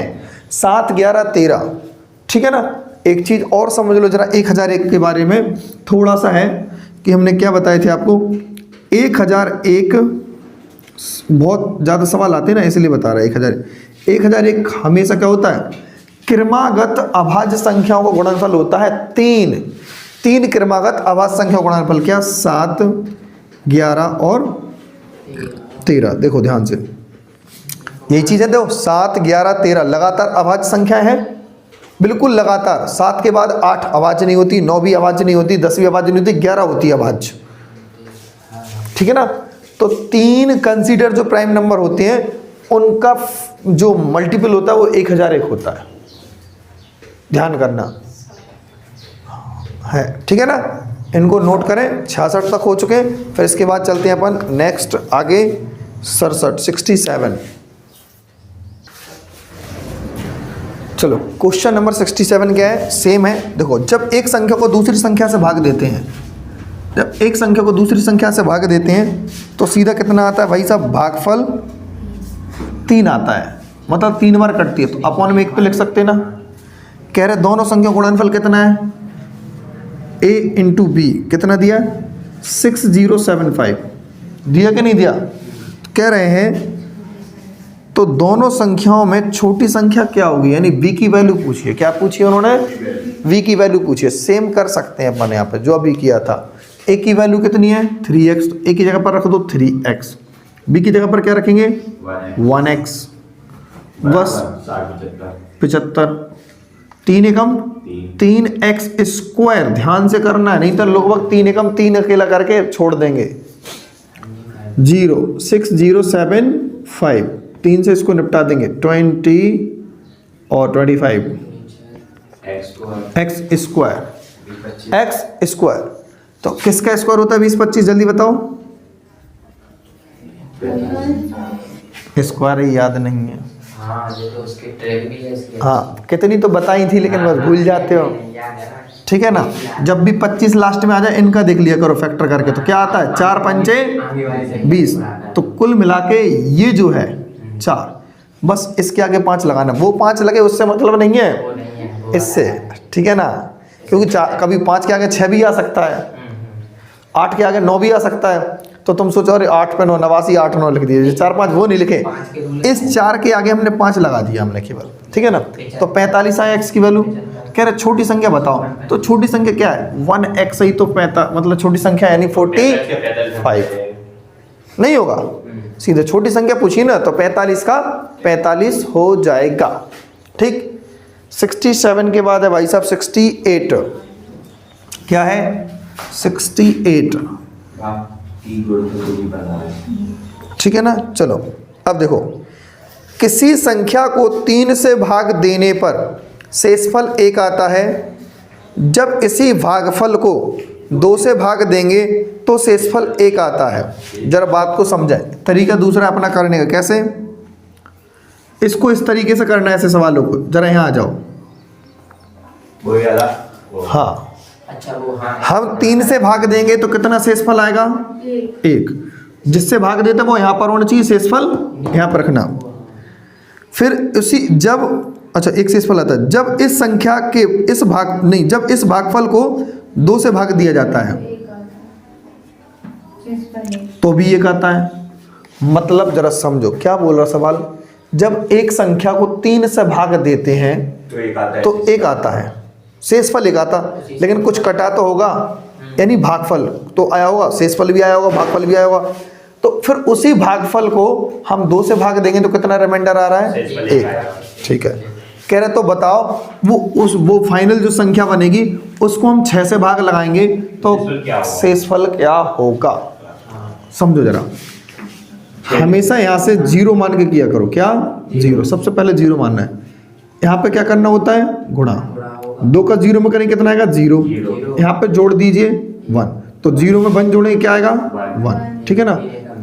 7 11 13, ठीक है ना। एक चीज और समझ लो जरा 1001 के बारे में थोड़ा सा है कि हमने क्या बताए थे आपको। 1001 बहुत ज़्यादा सवाल आते हैं ना, इसलिए बता रहा है। 1001 हमेशा क्या होता है, क्रमागत अभाज्य संख्याओं का गुणनफल होता है 3 क्रमागत अभाज्य संख्या का गुणनफल, क्या 7 11 और 13। देखो ध्यान से, यही चीज़ है। देखो 7, 11, 13 लगातार अभाज्य संख्या है, बिल्कुल लगातार। 7 के बाद 8 अभाज्य नहीं होती, 9 भी अभाज्य नहीं होती, 10 भी अभाज्य नहीं होती, 11 होती है अभाज्य। ठीक है ना। तो 3 कंसीडर जो प्राइम नंबर होते हैं उनका जो मल्टीपल होता है वो 1001 होता है, ध्यान करना है। ठीक है ना, इनको नोट करें। 66 तक हो चुके हैं। फिर इसके बाद चलते हैं अपन नेक्स्ट आगे 67, 67। चलो क्वेश्चन नंबर 67 क्या है, सेम है। देखो जब एक संख्या को दूसरी संख्या से भाग देते हैं, जब एक संख्या को दूसरी संख्या से भाग देते हैं तो सीधा कितना आता है भाई साहब, भागफल 3 आता है, मतलब 3 बार कटती है। तो अपॉन में 1 पे लिख सकते हैं ना। कह रहे दोनों संख्या गुणनफल कितना है, a इंटू बी कितना दिया, 6075 दिया कि नहीं दिया। कह रहे हैं तो दोनों संख्याओं में छोटी संख्या क्या होगी, यानी b की वैल्यू पूछिए। क्या पूछिए उन्होंने, v की वैल्यू पूछिए। सेम कर सकते हैं अपन यहाँ पे जो अभी किया था। a की वैल्यू कितनी है 3x, तो a की जगह पर रख दो 3x, b की जगह पर क्या रखेंगे 1x, बस 75। 3 एकम 3x स्क्वायर, ध्यान से करना है, नहीं तो लोग 3 एकम 3 अकेला करके छोड़ देंगे। 0 6075, 3 से इसको निपटा देंगे 20 और 25 x स्क्वायर। तो किसका स्क्वायर होता है 20 25, जल्दी बताओ। स्क्वायर ही याद नहीं है। हाँ, ये तो उसके ट्रेड भी है इसके। हाँ कितनी तो बताई थी लेकिन बस भूल जाते हो। ठीक है ना। जब भी 25 लास्ट में आ जाए इनका देख लिया करो फैक्टर करके, तो क्या आता है 4 पंचे 20। तो कुल मिला के ये जो है 4, बस इसके आगे 5 लगाना। वो 5 लगे उससे मतलब नहीं है इससे, ठीक है ना, क्योंकि कभी 5 के आगे 6 भी आ सकता है, 8 के आगे 9 भी आ सकता है। तो तुम सोचो अरे 8 पे 9 89, 8 9 लिख दिए, 4 5 वो नहीं लिखे, इस 4 के आगे हमने 5 लगा दिया हमने केवल। ठीक है ना। तो 45 आया x की वैल्यू। कह रहे छोटी संख्या बताओ, तो छोटी संख्या क्या है 1x ही तो 45, मतलब छोटी संख्या यानी 45 नहीं होगा, सीधे छोटी संख्या पूछी ना, तो 45 का 45 हो जाएगा। ठीक। 67 के बाद है भाई साहब 68। क्या है 68। ठीक है ना। चलो अब देखो, किसी संख्या को 3 से भाग देने पर शेषफल 1 आता है, जब इसी भागफल को 2 से भाग देंगे तो शेषफल 1 आता है। जरा बात को समझाएं। तरीका दूसरा अपना करने का, कैसे, इसको इस तरीके से करना है ऐसे सवालों को। जरा यहाँ आ जाओ। हाँ, अच्छा वो हाँ, हम 3 से भाग देंगे तो कितना शेषफल आएगा 1। जिससे भाग देते वो यहाँ पर होना चाहिए, शेषफल यहाँ पर रखना। फिर उसी जब, अच्छा एक शेषफल आता है जब इस संख्या के इस भाग नहीं, जब इस भागफल को 2 से भाग दिया जाता है तो भी 1 आता है। मतलब जरा समझो क्या बोल रहा सवाल, जब एक संख्या को 3 से भाग देते हैं तो 1 आता है, शेषफल 1 आता, लेकिन कुछ कटा तो होगा, यानी भागफल तो आया होगा, शेषफल भी आया होगा, भागफल भी आया होगा। तो फिर उसी भागफल को हम 2 से भाग देंगे तो कितना रिमाइंडर आ रहा है 1। ठीक है। कह रहे तो बताओ वो फाइनल जो संख्या बनेगी उसको हम 6 से भाग लगाएंगे तो शेषफल क्या होगा, समझो जरा। हमेशा यहाँ से 0 मान के किया करो। क्या 0, सबसे पहले 0 मानना है। यहाँ पे क्या करना होता है गुणा, 2 का 0 में करेंगे कितना आएगा 0, यहाँ पे जोड़ दीजिए 1, तो 0 में 1 जोड़ेंगे क्या आएगा 1। ठीक है ना।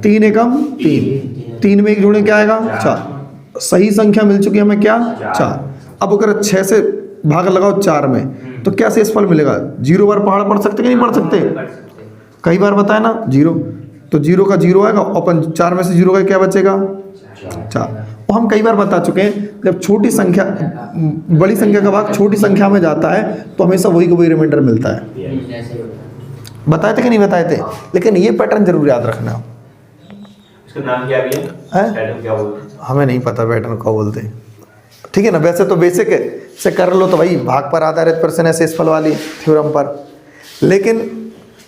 3 एकम 3, 3 में 1 जोड़ेंगे क्या आएगा 4। सही संख्या मिल चुकी है हमें क्या 4। अब अगर 6 से भाग लगाओ 4 में तो क्या शेषफल मिलेगा, 0 बार पहाड़ पढ़ सकते कि नहीं पढ़ सकते, कई बार बताया ना 0, तो 0 का 0 आएगा, अपन 4 में से 0 का क्या बचेगा 4। वो हम कई बार बता चुके हैं, जब छोटी संख्या बड़ी संख्या का भाग छोटी संख्या में जाता है तो हमेशा वही का वही रिमाइंडर मिलता है। बताए थे कि नहीं बताए थे, लेकिन ये पैटर्न जरूर याद रखना। इसका नाम क्या भी है? पैटर्न क्या बोलते हैं? हमें नहीं पता पैटर्न क्या बोलते हैं। ठीक है ना। वैसे तो बेसिक से कर लो तो भाई भाग पर आधारित प्रश्न है, शेषफल वाली थ्योरम पर, लेकिन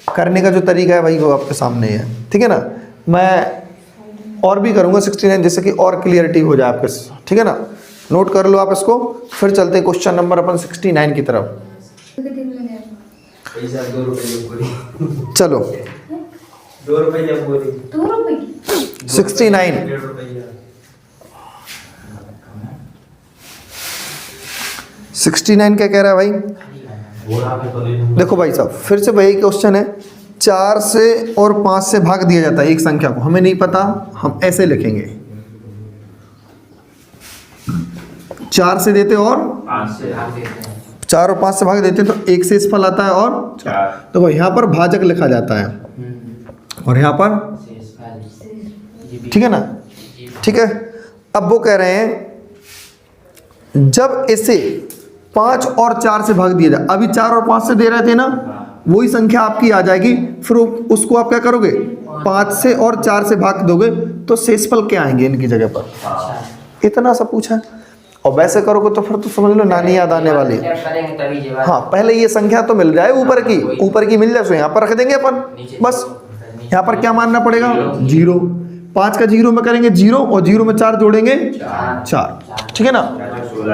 करने का जो तरीका है भाई वो आपके सामने है। ठीक है ना। मैं और भी करूँगा 69 जैसे कि और क्लियरिटी हो जाए आपके, ठीक है ना। नोट कर लो आप इसको, फिर चलते हैं क्वेश्चन नंबर अपन 69 की तरफ। पैसा 2 रुपए जब बोली, चलो 2 रुपए जब बोली, 2 रुपए 69 1.5 रुपया। 69 क्या कह रहा है भाई? बोला मैं तो ले लूंगा। देखो भाई साहब, फिर से वही क्वेश्चन है, 4 से और 5 से भाग दिया जाता है एक संख्या को, हमें नहीं पता, हम ऐसे लिखेंगे 4 से देते और 5 से भाग देते हैं। 4 और 5 से भाग देते हैं तो 1 से फल आता है और 4। देखो यहाँ पर भाजक लिखा जाता है और यहाँ पर, ठीक है ना, ठीक है। अब वो कह रहे हैं जब इसे 5 और 4 से भाग दिया जाए, अभी 4 और 5 से दे रहे थे ना, वही संख्या आपकी आ जाएगी, फिर उसको आप क्या करोगे, 5 से और 4 से भाग दोगे तो शेषफल क्या आएंगे इनकी जगह पर। इतना सा पूछा है, और वैसे करोगे तो फिर तो समझ लो नानी याद आने वाली। करेंगे तभी जवाब। हाँ, पहले ये संख्या तो मिल जाए ऊपर की मिल जाए तो यहाँ पर रख देंगे अपन, बस यहाँ पर क्या मानना पड़ेगा, 0। 5 का 0 में करेंगे 0 और 0 में 4 जोड़ेंगे 4, ठीक है ना।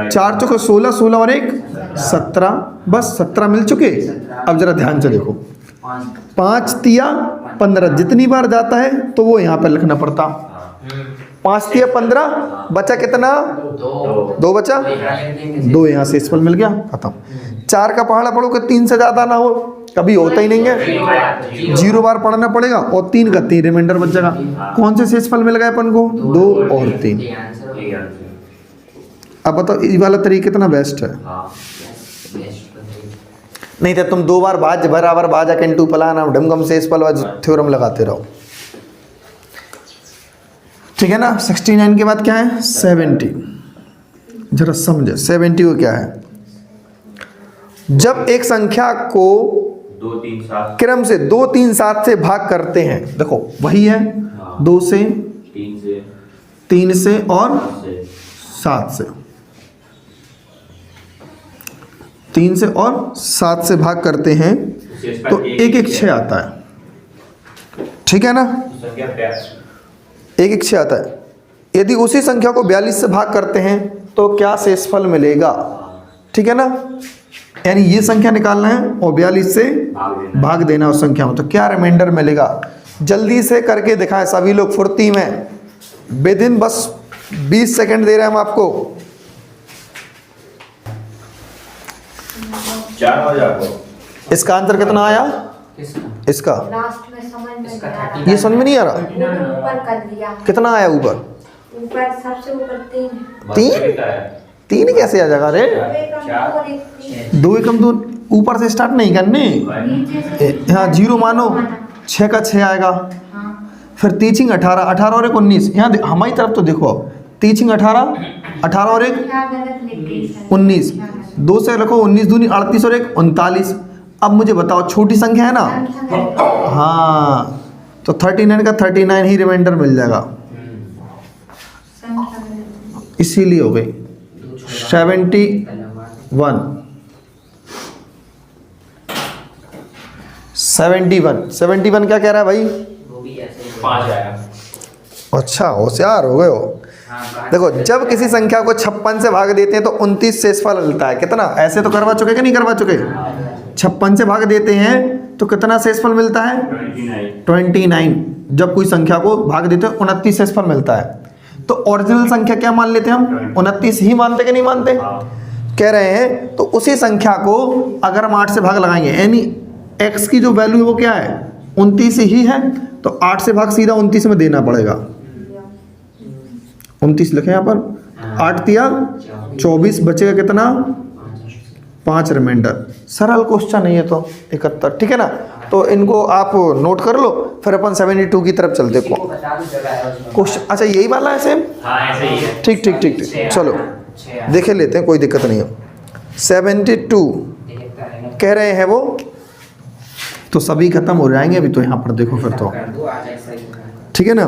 4 चौके 16, 16 और 1 17, बस 17 मिल चुके। अब जरा ध्यान से देखो, 5 तिया 15 जितनी बार जाता है तो वो यहाँ पर लिखना पड़ता। 5 तिया 15 बचा कितना, 2 बचा, 2 यहाँ से शेषफल मिल गया, खत्म। 4 का पहाड़ा पढ़ो कि 3 से ज़्यादा ना हो, कभी होता ही नहीं है, 0 बार पढ़ना पड़ेगा और 3 का 3 रिमाइंडर बच जाएगा। कौन से शेषफल मिल गए अपन को, 2 और 3। अब बताओ ये वाला तरीका कितना बेस्ट है। नहीं तो तुम 2 बार भाज बराबर भाजा किंटू पलाना ढमगम शेषफल व थ्योरम लगाते रहो, ठीक है ना। 69 के बाद क्या है, 70। जरा समझे 70 को क्या है, जब एक संख्या को 2 3 7 क्रम से 2 3 7 से भाग करते हैं, देखो वही है, 2 से 3 से और 7 से, 3 से और 7 से भाग करते हैं तो 1 1 6 आता है, ठीक है ना। 1 1 6 आता है। यदि उसी संख्या को 42 से भाग करते हैं तो क्या शेषफल मिलेगा, ठीक है ना। यानी ये संख्या निकालना है और 42 से भाग देना उस संख्या में, तो क्या रिमाइंडर मिलेगा। जल्दी से करके दिखाएं सभी लोग फुर्ती में, विदिन बस 20 सेकंड दे रहे हैं हम आपको। 4,000 इसका आंसर कितना आया, इसका लास्ट में समझ में इसका नहीं आ 30 रहा। ये समझ में नहीं आ रहा, वो तो ऊपर कर दिया, कितना आया ऊपर, ऊपर सबसे ऊपर 3 3 कैसे आ जाएगा रे, 2 एकम 2 ऊपर से स्टार्ट नहीं करने, नीचे से यहाँ 0 मानो, 6 का 6 आएगा, हाँ, फिर तीचिंग 18, 18 और 1 19, यहाँ हमारी तरफ तो देखो, तीचिंग 18, 18 और 1 क्या गलत लिख गई सर। 19, 2 से रखो 19 दूनी 38 और 1 39। अब मुझे बताओ छोटी संख्या है ना, हाँ, तो 39 का 39 ही रिमाइंडर मिल जाएगा, इसीलिए हो गई 71। 71 क्या कह रहा है भाई, वो भी ऐसे 5 आया। अच्छा होशियार हो गए हो। देखो जब किसी संख्या को 56 से भाग देते हैं तो 29 शेषफल मिलता है, कितना, ऐसे तो करवा चुके कि नहीं करवा चुके, 56 से भाग देते हैं तो कितना शेषफल मिलता है, 29। जब कोई संख्या को भाग देते हैं 29 शेषफल मिलता है। तो ओरिजिनल संख्या क्या मान लेते हैं हम, 29 ही मानते कि नहीं मानते, कह रहे हैं। तो उसी संख्या को अगर हम 8 से भाग लगाएंगे, यानी x की जो वैल्यू है वो क्या है, 29 ही है, तो 8 से भाग सीधा 29 में देना पड़ेगा। 29 लिखे यहाँ पर, 8 तिया 24, बचेगा कितना, 5 रिमाइंडर। सरल क्वेश्चन है ये तो, 71, ठीक है ना। तो इनको आप नोट कर लो, फिर अपन 72 की तरफ चलते को क्वेश्चन। अच्छा यही वाला है सेम, हाँ ऐसे ही है। ठीक ठीक ठीक ठीक, चलो देखे लेते हैं, कोई दिक्कत नहीं है। 72 कह रहे हैं वो, तो सभी खत्म हो जाएंगे अभी तो, यहाँ पर देखो फिर तो, ठीक है ना।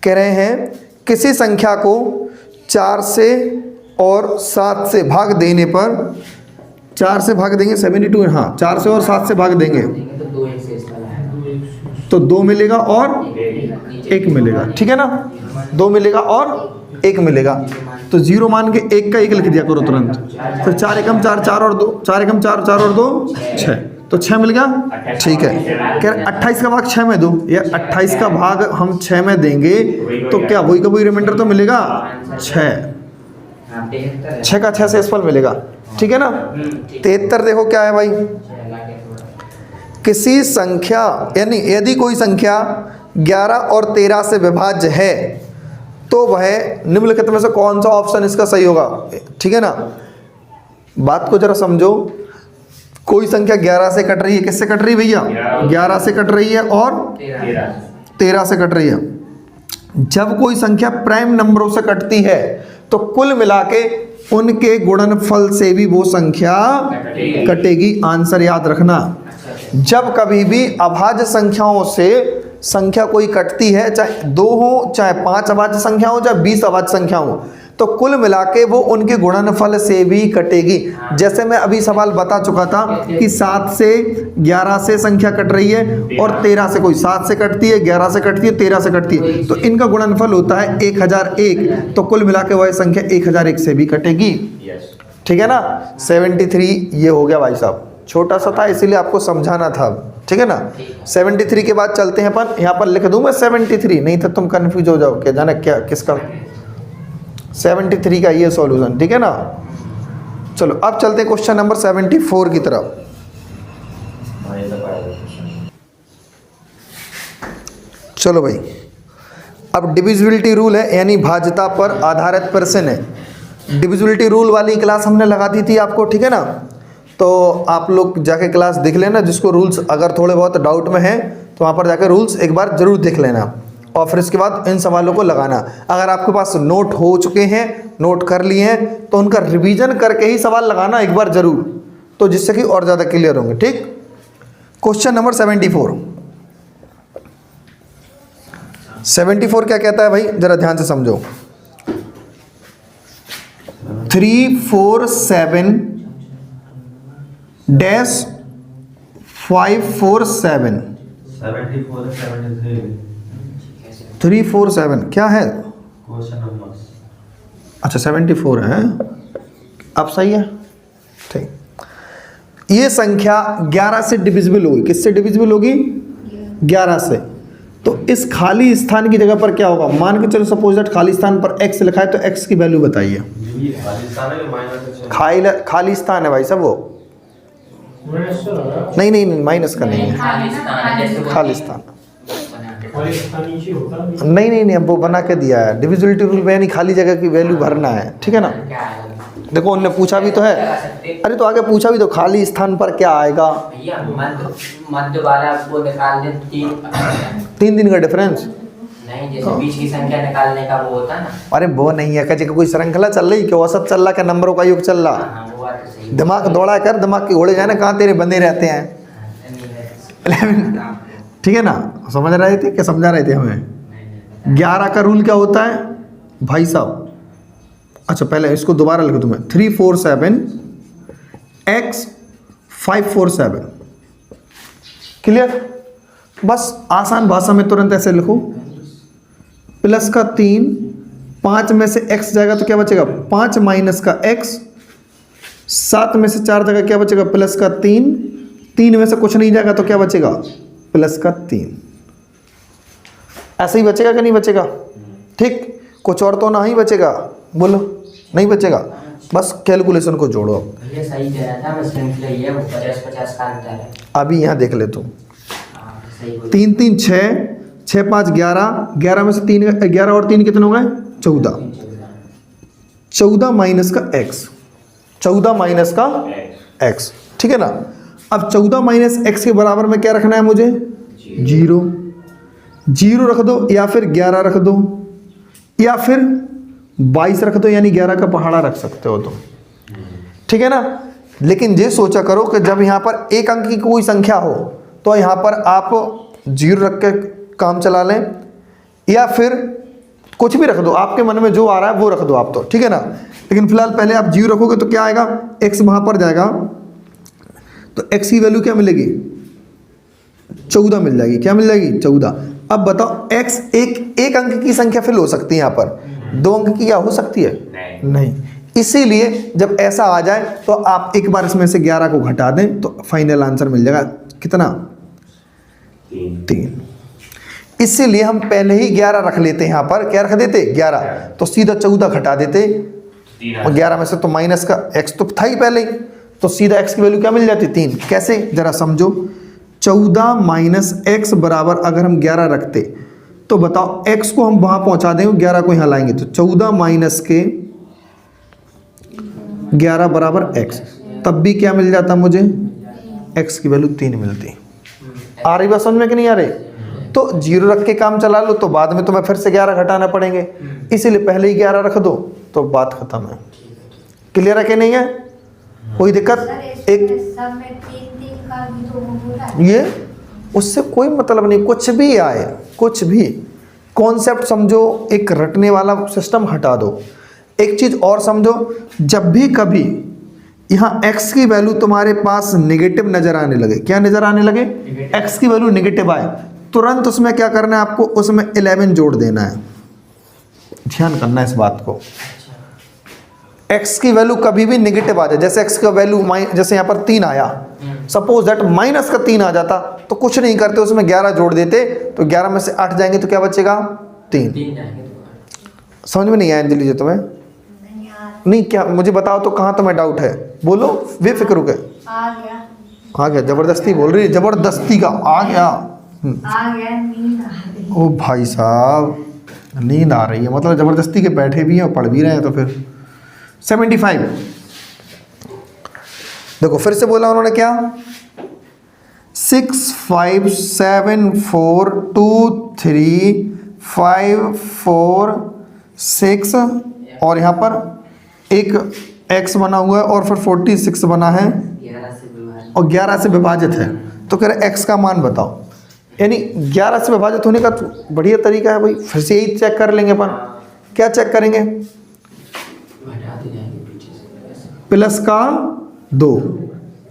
कह रहे हैं किसी संख्या को 4 से और 7 से भाग देने पर, 4 से भाग देंगे 72, हाँ 4 से और 7 से भाग देंगे तो 2 एक शेषफल आएगा, तो 2 मिलेगा और 1 मिलेगा, ठीक है ना, 2 मिलेगा और 1 मिलेगा। तो 0 मान के 1 का 1 लिख दिया करो तुरंत। फिर 4 एकम 4, 4 और 2, 4 एकम 4, 4 और 2 6, तो 6 मिल गया, ठीक है। कह रहे 28 का भाग 6 में दो, या 28 का भाग हम 6 में देंगे तो क्या वही का वही रिमाइंडर तो मिलेगा 6, 6 का 6 से असफल मिलेगा, ठीक है ना। 73 देखो क्या है भाई, किसी संख्या यानी यदि कोई संख्या 11 और 13 से विभाज्य है तो वह निम्नलिखित में से कौन सा ऑप्शन इसका सही होगा, ठीक है ना। बात को जरा समझो, कोई संख्या 11 से कट रही है, किससे कट रही है भैया, 11 से कट रही है और 13 से कट रही है। जब कोई संख्या प्राइम नंबरों से कटती है तो कुल मिला के उनके गुणनफल से भी वो संख्या कटेगी, आंसर याद रखना। जब कभी भी अभाज्य संख्याओं से संख्या कोई कटती है, चाहे 2 हो, चाहे 5 अभाज्य संख्या हो, चाहे 20 अभाज्य संख्या हो, तो कुल मिला के वो उनके गुणनफल से भी कटेगी। जैसे मैं अभी सवाल बता चुका था कि 7 से 11 से संख्या कट रही है और 13 से, कोई 7 से कटती है, 11 से कटती है, 13 से कटती है, तो इनका गुणनफल होता है 1001, तो कुल मिला के वह संख्या 1001 से भी कटेगी, ठीक है ना। 73 ये हो गया भाई साहब, छोटा सा था इसीलिए आपको समझाना था, ठीक है ना। 73 के बाद चलते हैं अपन, यहाँ पर लिख दूँ मैं 73, नहीं तो तुम कन्फ्यूज हो जाओ क्या जाना क्या किसका। 73 का ये सॉल्यूशन, ठीक है ना। चलो अब चलते हैं क्वेश्चन नंबर 74 की तरफ। चलो भाई, अब डिविजिबिलिटी रूल है, यानी भाज्यता पर आधारित प्रश्न है। डिविजिबिलिटी रूल वाली क्लास हमने लगा दी थी आपको, ठीक है ना। तो आप लोग जाके क्लास देख लेना, जिसको रूल्स अगर थोड़े बहुत डाउट में हैं तो वहाँ पर जाकर रूल्स एक बार जरूर देख लेना, और फिर इसके बाद इन सवालों को लगाना। अगर आपके पास नोट हो चुके हैं, नोट कर लिए हैं, तो उनका रिवीजन करके ही सवाल लगाना एक बार जरूर, तो जिससे कि और ज़्यादा क्लियर होंगे, ठीक। क्वेश्चन नंबर 74 क्या कहता है भाई, जरा ध्यान से समझो। 347 डैश 547 347 क्या है, अच्छा 74 है, अब सही है, ठीक। ये संख्या 11 से डिविजिबल होगी, किससे डिविजिबल होगी, 11 से। तो इस खाली स्थान की जगह पर क्या होगा, मान के चलो सपोज दैट खाली स्थान पर x लिखा है, तो x की वैल्यू बताइए। खाली स्थान है भाई साहब, वो नहीं माइनस का नहीं है, खाली स्थान नहीं, अब वो बना के दिया है डिविजिबिलिटी रूल में, यानी खाली जगह की वैल्यू भरना है, ठीक है ना। देखो उन्होंने पूछा भी तो है, अरे तो आगे पूछा भी तो खाली स्थान पर क्या आएगा, मध्य वाला वो निकाल दे, 3 दिन का डिफरेंस नहीं, जैसे बीच की संख्या निकालने का वो होता है ना। अरे वो नहीं है, क्या कोई श्रृंखला चल रही, क्या औसत चल रहा, क्या नंबरों का योग चल रहा, दिमाग दौड़ा कर, दिमाग के घोड़े जाए ना, कहाँ तेरे बंदे रहते हैं, ठीक है ना। समझ रहे थे क्या, समझा रहे थे हमें। 11 का रूल क्या होता है भाई साहब, अच्छा पहले इसको दोबारा लिख दूँ मैं, 347 x 547, क्लियर। बस आसान भाषा में तुरंत ऐसे लिखो, प्लस का 3, 5 में से x जाएगा तो क्या बचेगा 5 माइनस का x, 7 में से 4 जाएगा क्या बचेगा प्लस का 3, 3 में से कुछ नहीं जाएगा तो क्या बचेगा प्लस का 3, ऐसे ही बचेगा कि नहीं बचेगा, ठीक। कुछ और तो ना ही बचेगा, बोलो नहीं बचेगा, बस कैलकुलेशन को जोड़ो। अब ये सही कह रहा था, मैं श्रृंखला ही है, वो 50-50 का अंतर है। अभी यहाँ देख ले तू, 3 3 6, 6 5 11, 11 में से 3, 11 और 3 कितने हो गए 14, 14 माइनस का x, 14 माइनस का x, ठीक है ना। अब 14 माइनस x के बराबर में क्या रखना है मुझे, 0 रख दो, या फिर 11 रख दो, या फिर 22 रख दो, यानी 11 का पहाड़ा रख सकते हो तुम, ठीक है ना। लेकिन ये सोचा करो कि जब यहाँ पर एक अंक की कोई संख्या हो तो यहाँ पर आप 0 रख के काम चला लें, या फिर कुछ भी रख दो, आपके मन में जो आ रहा है वो रख दो आप, तो ठीक है ना। लेकिन फिलहाल पहले आप 0 रखोगे तो क्या आएगा, x वहाँ पर जाएगा, तो x की वैल्यू क्या मिलेगी 14 मिल जाएगी, क्या मिल जाएगी 14। अब बताओ x एक अंक की संख्या फिल हो सकती है यहाँ पर, 2 अंक की क्या हो सकती है? नहीं। इसीलिए जब ऐसा आ जाए तो आप एक बार इसमें से 11 को घटा दें तो फाइनल आंसर मिल जाएगा कितना? 3। इसीलिए हम पहले ही 11 रख लेते हैं। यहाँ पर क्या रख देते? 11। तो सीधा 14 घटा देते और 11 में से तो माइनस का x तो था ही पहले ही, तो सीधा x की वैल्यू क्या मिल जाती? 3। कैसे जरा समझो। 14 माइनस x बराबर अगर हम 11 रखते तो बताओ x को हम वहां पहुंचा देंगे, 11 को यहां लाएंगे, तो 14 माइनस के 11 बराबर x, तब भी क्या मिल जाता मुझे? x की वैल्यू 3 मिलती। आ रही बात समझ में कि नहीं आ रही? तो 0 रख के काम चला लो, तो बाद में तुम्हें फिर से 11 घटाना पड़ेंगे, इसीलिए पहले ही 11 रख दो तो बात खत्म है। क्लियर है कि नहीं है? कोई दिक्कत? एक सब में 3 का भी तो हो रहा है। ये उससे कोई मतलब नहीं, कुछ भी आए, कुछ भी कॉन्सेप्ट समझो, एक रटने वाला सिस्टम हटा दो। एक चीज और समझो, जब भी कभी यहाँ x की वैल्यू तुम्हारे पास नेगेटिव नजर आने लगे, क्या नजर आने लगे? x की वैल्यू नेगेटिव आए, तुरंत उसमें क्या करना है आपको? उसमें 11 जोड़ देना है। ध्यान करना है इस बात को। x की वैल्यू कभी भी नेगेटिव आ जाए, जैसे x का वैल्यू जैसे यहाँ पर 3 आया, सपोज दैट माइनस का 3 आ जाता, तो कुछ नहीं करते, उसमें 11 जोड़ देते, तो 11 में से 8 जाएंगे तो क्या बचेगा? 3। समझ में नहीं आया अंजलि जी तुम्हें? नहीं, क्या मुझे बताओ तो कहाँ तुम्हें डाउट है? बोलो, बेफिक्र हो गए। आ गया जबरदस्ती बोल रही है, जबरदस्ती का आ गया। नींद आ रही। ओ भाई साहब, नींद आ रही है मतलब जबरदस्ती के बैठे भी हैं और पढ़ भी रहे हैं, तो फिर 75। देखो फिर से बोला उन्होंने क्या? 6 5 7 4 2 3 5 4 6 और यहाँ पर एक x बना हुआ है और फिर 46 बना है और 11 से विभाजित है, तो कह रहे x का मान बताओ। यानी 11 से विभाजित होने का तो बढ़िया तरीका है भाई, फिर से यही चेक कर लेंगे अपन। क्या चेक करेंगे? प्लस का 2,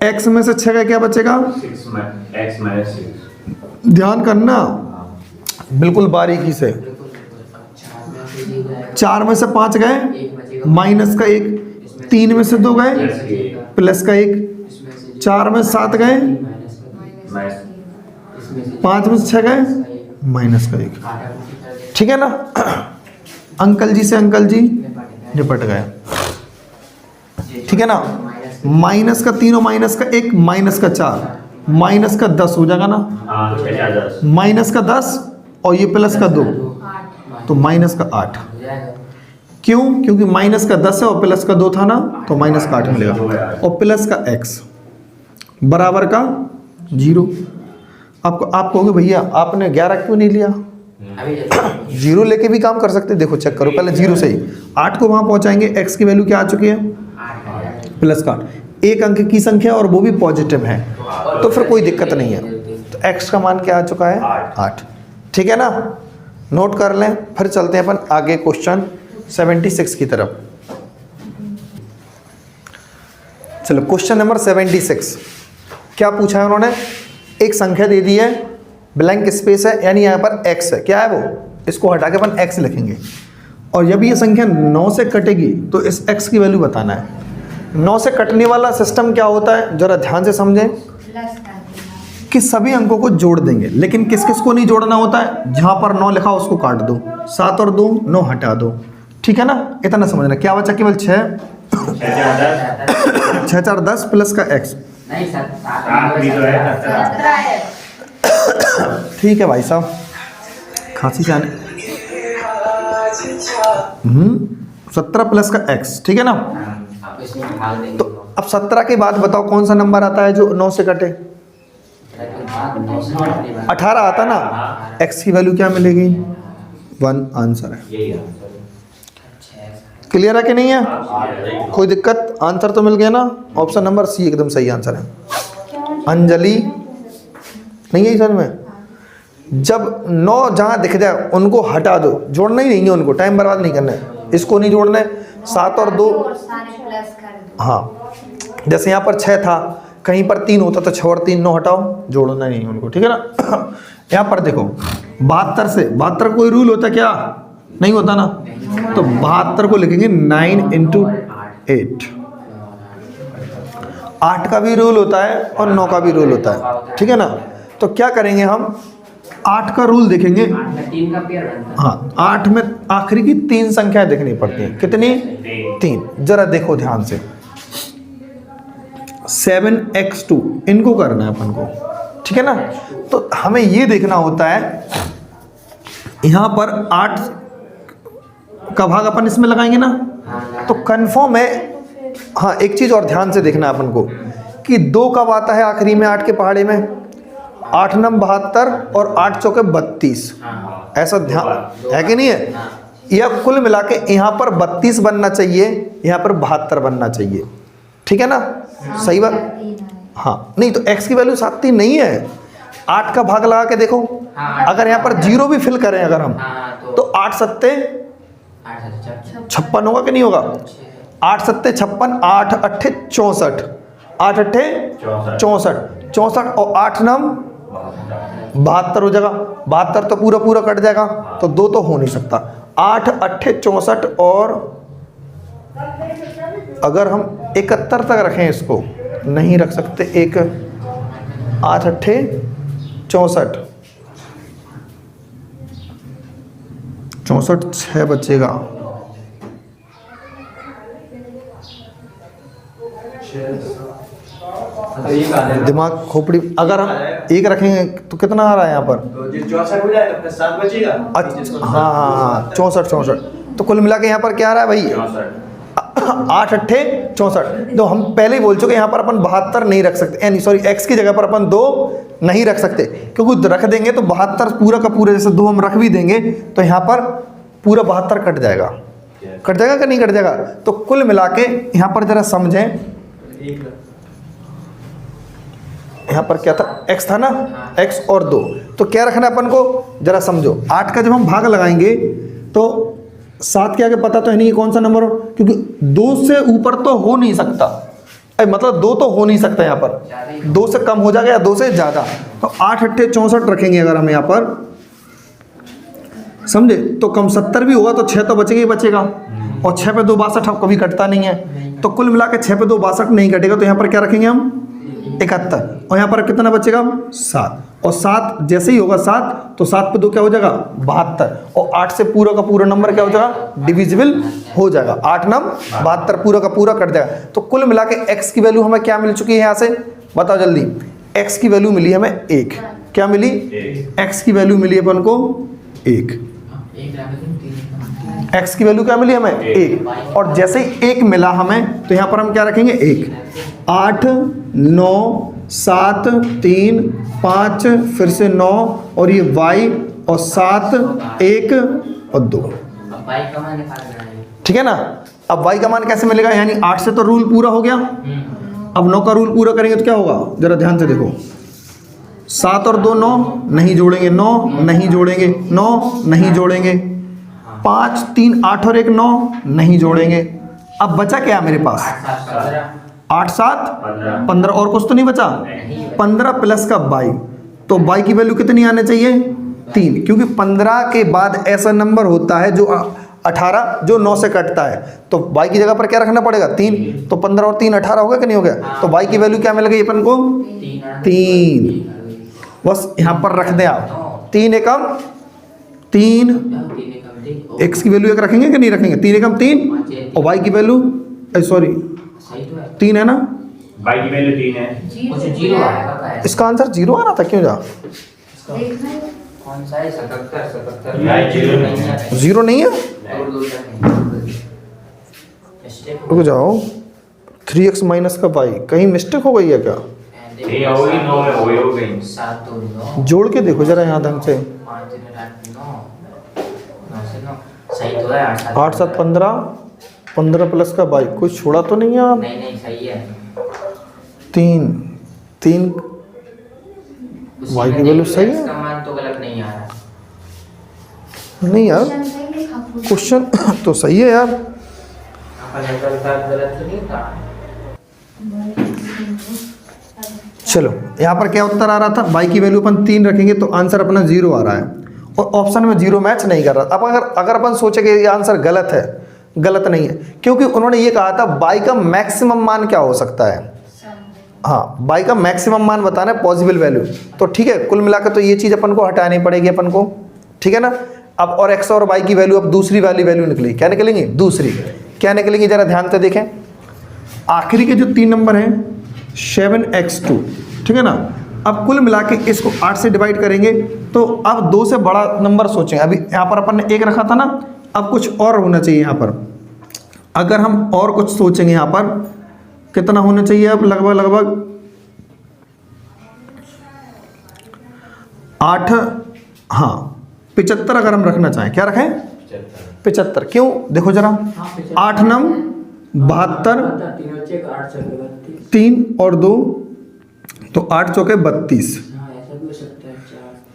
x में से 6 का क्या बचेगा? x minus 6। ध्यान करना बिल्कुल बारीकी से। 4 में से 5 गए, माइनस का 1, 3 में से 2 गए, प्लस का 1, 4 में 7 गए, 5 में से 6 गए, माइनस का 1। ठीक है ना? अंकल जी से अंकल जी निपट गए। ठीक है ना? माइनस का 3 और माइनस का 1, माइनस का 4, माइनस का 10 हो जाएगा ना? माइनस का 10 और ये प्लस का 2, तो माइनस का 8। क्यों? क्योंकि माइनस का 10 है और प्लस का 2 था ना, तो माइनस का 8 मिलेगा। और प्लस का x बराबर का 0। आप कहोगे भैया आपने 11 क्यों नहीं लिया? 0 लेके भी काम कर सकते। देखो चेक करो, पहले 0 से ही 8 को वहां पहुंचाएंगे। x की वैल्यू क्या आ चुकी है? प्लस का 1 अंक की संख्या और वो भी पॉजिटिव है, तो फिर कोई दिक्कत नहीं है। तो x का मान क्या आ चुका है? 8। ठीक है ना? नोट कर लें। फिर चलते हैं अपन आगे क्वेश्चन 76 की तरफ। चलो क्वेश्चन नंबर 76 क्या पूछा है उन्होंने? एक संख्या दे दी है, ब्लैंक स्पेस है, यानी यहाँ पर x है। क्या है वो? इसको हटा के अपन x लिखेंगे। और जब ये संख्या 9 से कटेगी तो इस x की वैल्यू बताना है। 9 से कटने वाला सिस्टम क्या होता है, जरा ध्यान से समझें। कि सभी अंकों को जोड़ देंगे, लेकिन किस किस को नहीं जोड़ना होता है? जहां पर 9 लिखा उसको काट दो, 7 और 2 9 हटा दो। ठीक है ना? इतना समझना। क्या बचा? केवल 6 6 4 10 प्लस का x। ठीक है भाई साहब, खांसी जाने 17 प्लस का x। ठीक है ना? तो अब 17 के बाद बताओ कौन सा नंबर आता है जो 9 से कटे? 18 आता ना। x की वैल्यू क्या मिलेगी? 1 आंसर है। क्लियर है कि नहीं है? कोई दिक्कत? आंसर तो मिल गया ना? ऑप्शन नंबर सी एकदम सही आंसर है। अंजलि नहीं है सर में? जब 9 जहां दिख जाए उनको हटा दो, जोड़ना ही नहीं है उनको, टाइम बर्बाद नहीं करना है। इसको नहीं जोड़ना है। 7 और 2 हाँ, जैसे यहाँ पर 6 था, कहीं पर 3 होता तो 6 और 3 9 हटाओ, जोड़ना नहीं उनको, ठीक है ना। यहाँ पर देखो 72 से 72 कोई रूल होता क्या, नहीं होता ना, तो 72 को लिखेंगे 9 इंटू 8। 8 का भी रूल होता है और 9 का भी रूल होता है, ठीक है ना। तो क्या करेंगे हम, 8 का रूल देखेंगे, 3 का पेयर बनता है। हाँ 8 में आखिरी की 3 संख्याएं देखनी पड़ती हैं, कितनी, 3। जरा देखो ध्यान से, 7x2 इनको करना है अपन को, ठीक है ना। तो हमें ये देखना होता है यहाँ पर 8 का भाग अपन इसमें लगाएंगे ना, तो कंफर्म है। हाँ एक चीज़ और ध्यान से देखना है अपन को कि 2 कब आता है आखिरी में 8 के पहाड़े में, 8 नम 72 और 8 चौके 32, ऐसा ध्यान है कि नहीं है। यह कुल मिला के यहाँ पर 32 बनना चाहिए, यहाँ पर 72 बनना चाहिए, ठीक है ना, सही बात। हाँ नहीं तो x की वैल्यू 7 3 नहीं है, 8 का भाग लगा के देखो, अगर यहाँ पर 0 भी फिल करें अगर हम, तो 8 सत्ते 56 होगा कि नहीं होगा, 8 सत्ते 56, 8 अट्ठे 64, 8 अट्ठे 64, 64 और 8 नम 72 हो जाएगा, 72 तो पूरा पूरा कट जाएगा, तो 2 तो हो नहीं सकता। 8 अट्ठे 64 और अगर हम 71 तक रखें इसको, नहीं रख सकते, 8 अट्ठे 64, 64 6 बचेगा, दिमाग खोपड़ी, अगर हम 1 रखेंगे तो कितना आ रहा है यहाँ पर, तो 64 हो जाएगा, प्लस 7 बचेगा। अच्छा हाँ 64, तो कुल मिला के यहाँ पर क्या आ रहा है भाई, 8 अट्ठे 64। तो हम पहले ही बोल चुके यहाँ पर अपन 72 नहीं रख सकते, यानी सॉरी x की जगह पर अपन 2 नहीं रख सकते, क्योंकि रख देंगे तो 72 पूरा का पूरा, जैसे 2 हम रख भी देंगे तो यहाँ पर पूरा 72 कट जाएगा, कट जाएगा कि नहीं कट जाएगा। तो कुल मिला के यहाँ पर जरा समझें, यहाँ पर क्या था, x था ना, x और 2, तो क्या रखना है अपन को, जरा समझो। 8 का जब हम भाग लगाएंगे तो 7 के आगे पता तो है नहीं कौन सा नंबर हो, क्योंकि 2 से ऊपर तो हो नहीं सकता, मतलब 2 तो हो नहीं सकता, यहाँ पर 2 से कम हो जाएगा या 2 से ज़्यादा। तो 8 अट्ठे 64 रखेंगे अगर हम यहाँ पर, समझे, तो कम 70 भी होगा तो 6 तो बचेगा ही बचेगा, और 6 पे 2 62 अब कभी कटता नहीं है, तो कुल मिला के 6 पे 2 62 नहीं कटेगा, तो यहाँ पर क्या रखेंगे हम 71, और यहाँ पर कितना बचेगा 7, और 7 जैसे ही होगा 7 तो 7 पे 2 क्या हो जाएगा 72, और 8 से पूरा का पूरा नंबर क्या हो जाएगा, डिविजिबल हो जाएगा, 8 नम 72 पूरा का पूरा कट जाएगा। तो कुल मिला के x की वैल्यू हमें क्या मिल चुकी है, यहाँ से बताओ जल्दी, x की वैल्यू मिली हमें 1, क्या मिली, x की वैल्यू मिली अपन को 1, x की वैल्यू क्या मिली हमें 1, और जैसे ही 1 मिला हमें तो यहाँ पर हम क्या रखेंगे 1, 8 9 7 3 5 फिर से 9 और ये y और 7 1 और 2, ठीक है ना। अब y का मान कैसे मिलेगा, यानी 8 से तो रूल पूरा हो गया, अब 9 का रूल पूरा करेंगे तो क्या होगा, जरा ध्यान से देखो, 7 और 2 9 नहीं जोड़ेंगे, 9 नहीं जोड़ेंगे, 9 नहीं जोड़ेंगे, 5 3 8 और 1 9 नहीं जोड़ेंगे। अब बचा क्या मेरे पास, 8 7 15 और कुछ तो नहीं बचा, 15 प्लस का y, तो y की वैल्यू कितनी आनी चाहिए 3, क्योंकि 15 के बाद ऐसा नंबर होता है जो 18 जो 9 से कटता है, तो y की जगह पर क्या रखना पड़ेगा 3, तो 15 और 3 18 हो गया कि नहीं हो गया, तो y की वैल्यू क्या मिल गई अपन को 3, बस यहाँ पर रख दें आप, 3 एकम 3, x की वैल्यू 1 रखेंगे कि नहीं रखेंगे, 3 एकम 3, और y की वैल्यू सॉरी 3 है ना, y की वैल्यू 3 है, इसका आंसर 0 आ रहा था, क्यों जा कौन सा है 77 0 नहीं है, रुक जाओ, 3x माइनस का y, कहीं मिस्टेक हो गई है क्या, नहीं होगी, 9 में वही हो गई, 7 2 9 जोड़ के देखो जरा यहाँ ढंग से, 5 3 8 9 9 से 9 सही तो है, 8 7 15 15 प्लस का y, कुछ छोड़ा तो नहीं है आप, नहीं नहीं सही है, 3 3 y की वैल्यू सही है, इसका मान तो गलत नहीं आ रहा, नहीं यार क्वेश्चन तो सही है यार, अपन गलत तो नहीं था, चलो यहाँ पर क्या उत्तर आ रहा था, y की वैल्यू अपन 3 रखेंगे तो आंसर अपना 0 आ रहा है, और ऑप्शन में 0 मैच नहीं कर रहा। अब अगर अपन सोचे कि ये आंसर गलत है, गलत नहीं है, क्योंकि उन्होंने ये कहा था y का मैक्सिमम मान क्या हो सकता है। हाँ, y का मैक्सिमम मान बताना है, पॉसिबल वैल्यू। तो ठीक है, कुल मिलाकर तो ये चीज़ अपन को हटानी पड़ेगी अपन को, ठीक है ना। अब और x और y की वैल्यू, अब दूसरी वाली वैल्यू निकली, क्या निकलेंगी, दूसरी क्या निकलेंगी, जरा ध्यान से देखें। आखिरी के जो 3 नंबर हैं 7x2, ठीक है ना। अब कुल मिला के इसको 8 से डिवाइड करेंगे तो अब 2 से बड़ा नंबर सोचें। अभी यहाँ पर अपन ने 1 रखा था ना, अब कुछ और होना चाहिए यहाँ पर। अगर हम और कुछ सोचेंगे यहाँ पर कितना होना चाहिए, अब लगभग 8, हाँ 75 अगर हम रखना चाहें, क्या रखें 75। क्यों, देखो जरा, 8 नम 72, 3 और 2 तो 8 चौके 32,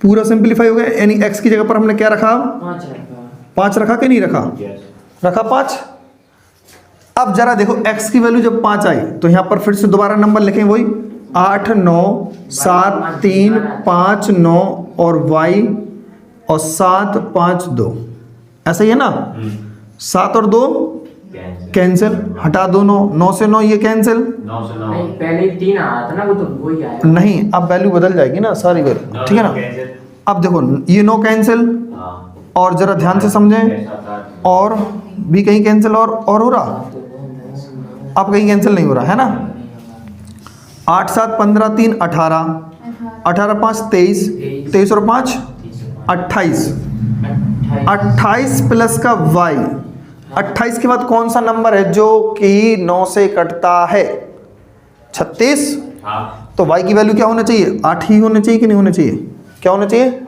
पूरा सिंपलीफाई हो गया। यानी x की जगह पर हमने क्या रखा, 5 रखा कि नहीं रखा, रखा 5। अब जरा देखो x की वैल्यू जब 5 आई तो यहाँ पर फिर से दोबारा नंबर लिखें, वही 8 9 7 3 5 9 और y और 7 5 2, ऐसा ही है ना। 7 और 2 कैंसिल, हटा दो 9, 9 से 9 ये कैंसिल, 9 से 9 पहले 3 आया था ना, वो तो वही आया नहीं, अब वैल्यू बदल जाएगी ना सारी वैल्यू, ठीक है ना। अब देखो ये 9 कैंसिल, और जरा ध्यान से समझें, और भी कहीं कैंसिल और हो रहा, अब कहीं कैंसिल नहीं हो रहा है ना। 8 7 15 3 18, 18 5 23, 23 और 5 28, 28 प्लस का y, 28 के बाद कौन सा नंबर है जो कि 9 से कटता है, 36। तो y की वैल्यू क्या होना चाहिए, 8 ही होना चाहिए कि नहीं होना चाहिए, क्या होना चाहिए,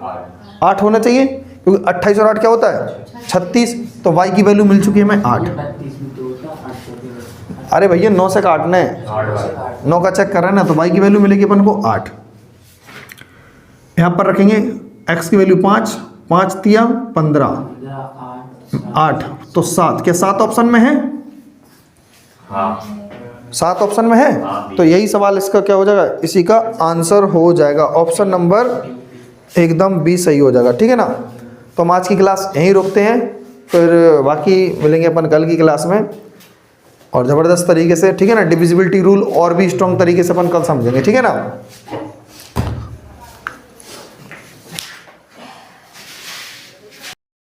8 होना चाहिए, क्योंकि 28 और 8 क्या होता है 36। तो y की वैल्यू मिल चुकी है हमें 8। अरे भैया 9 से काटना है, 9 का चेक कर रहे हैं ना, तो y की वैल्यू मिलेगी अपन को 8। यहाँ पर रखेंगे x की वैल्यू 5, 5 तिया 15, 8 तो 7, क्या 7 ऑप्शन में है, 7 ऑप्शन में है। तो यही सवाल इसका क्या हो जाएगा, इसी का आंसर हो जाएगा, ऑप्शन नंबर एकदम बी सही हो जाएगा, ठीक है ना। तो हम आज की क्लास यहीं रोकते हैं, फिर बाकी मिलेंगे अपन कल की क्लास में, और ज़बरदस्त तरीके से, ठीक है ना, डिविजिबिलिटी रूल और भी स्ट्रॉन्ग तरीके से अपन कल समझेंगे, ठीक है ना।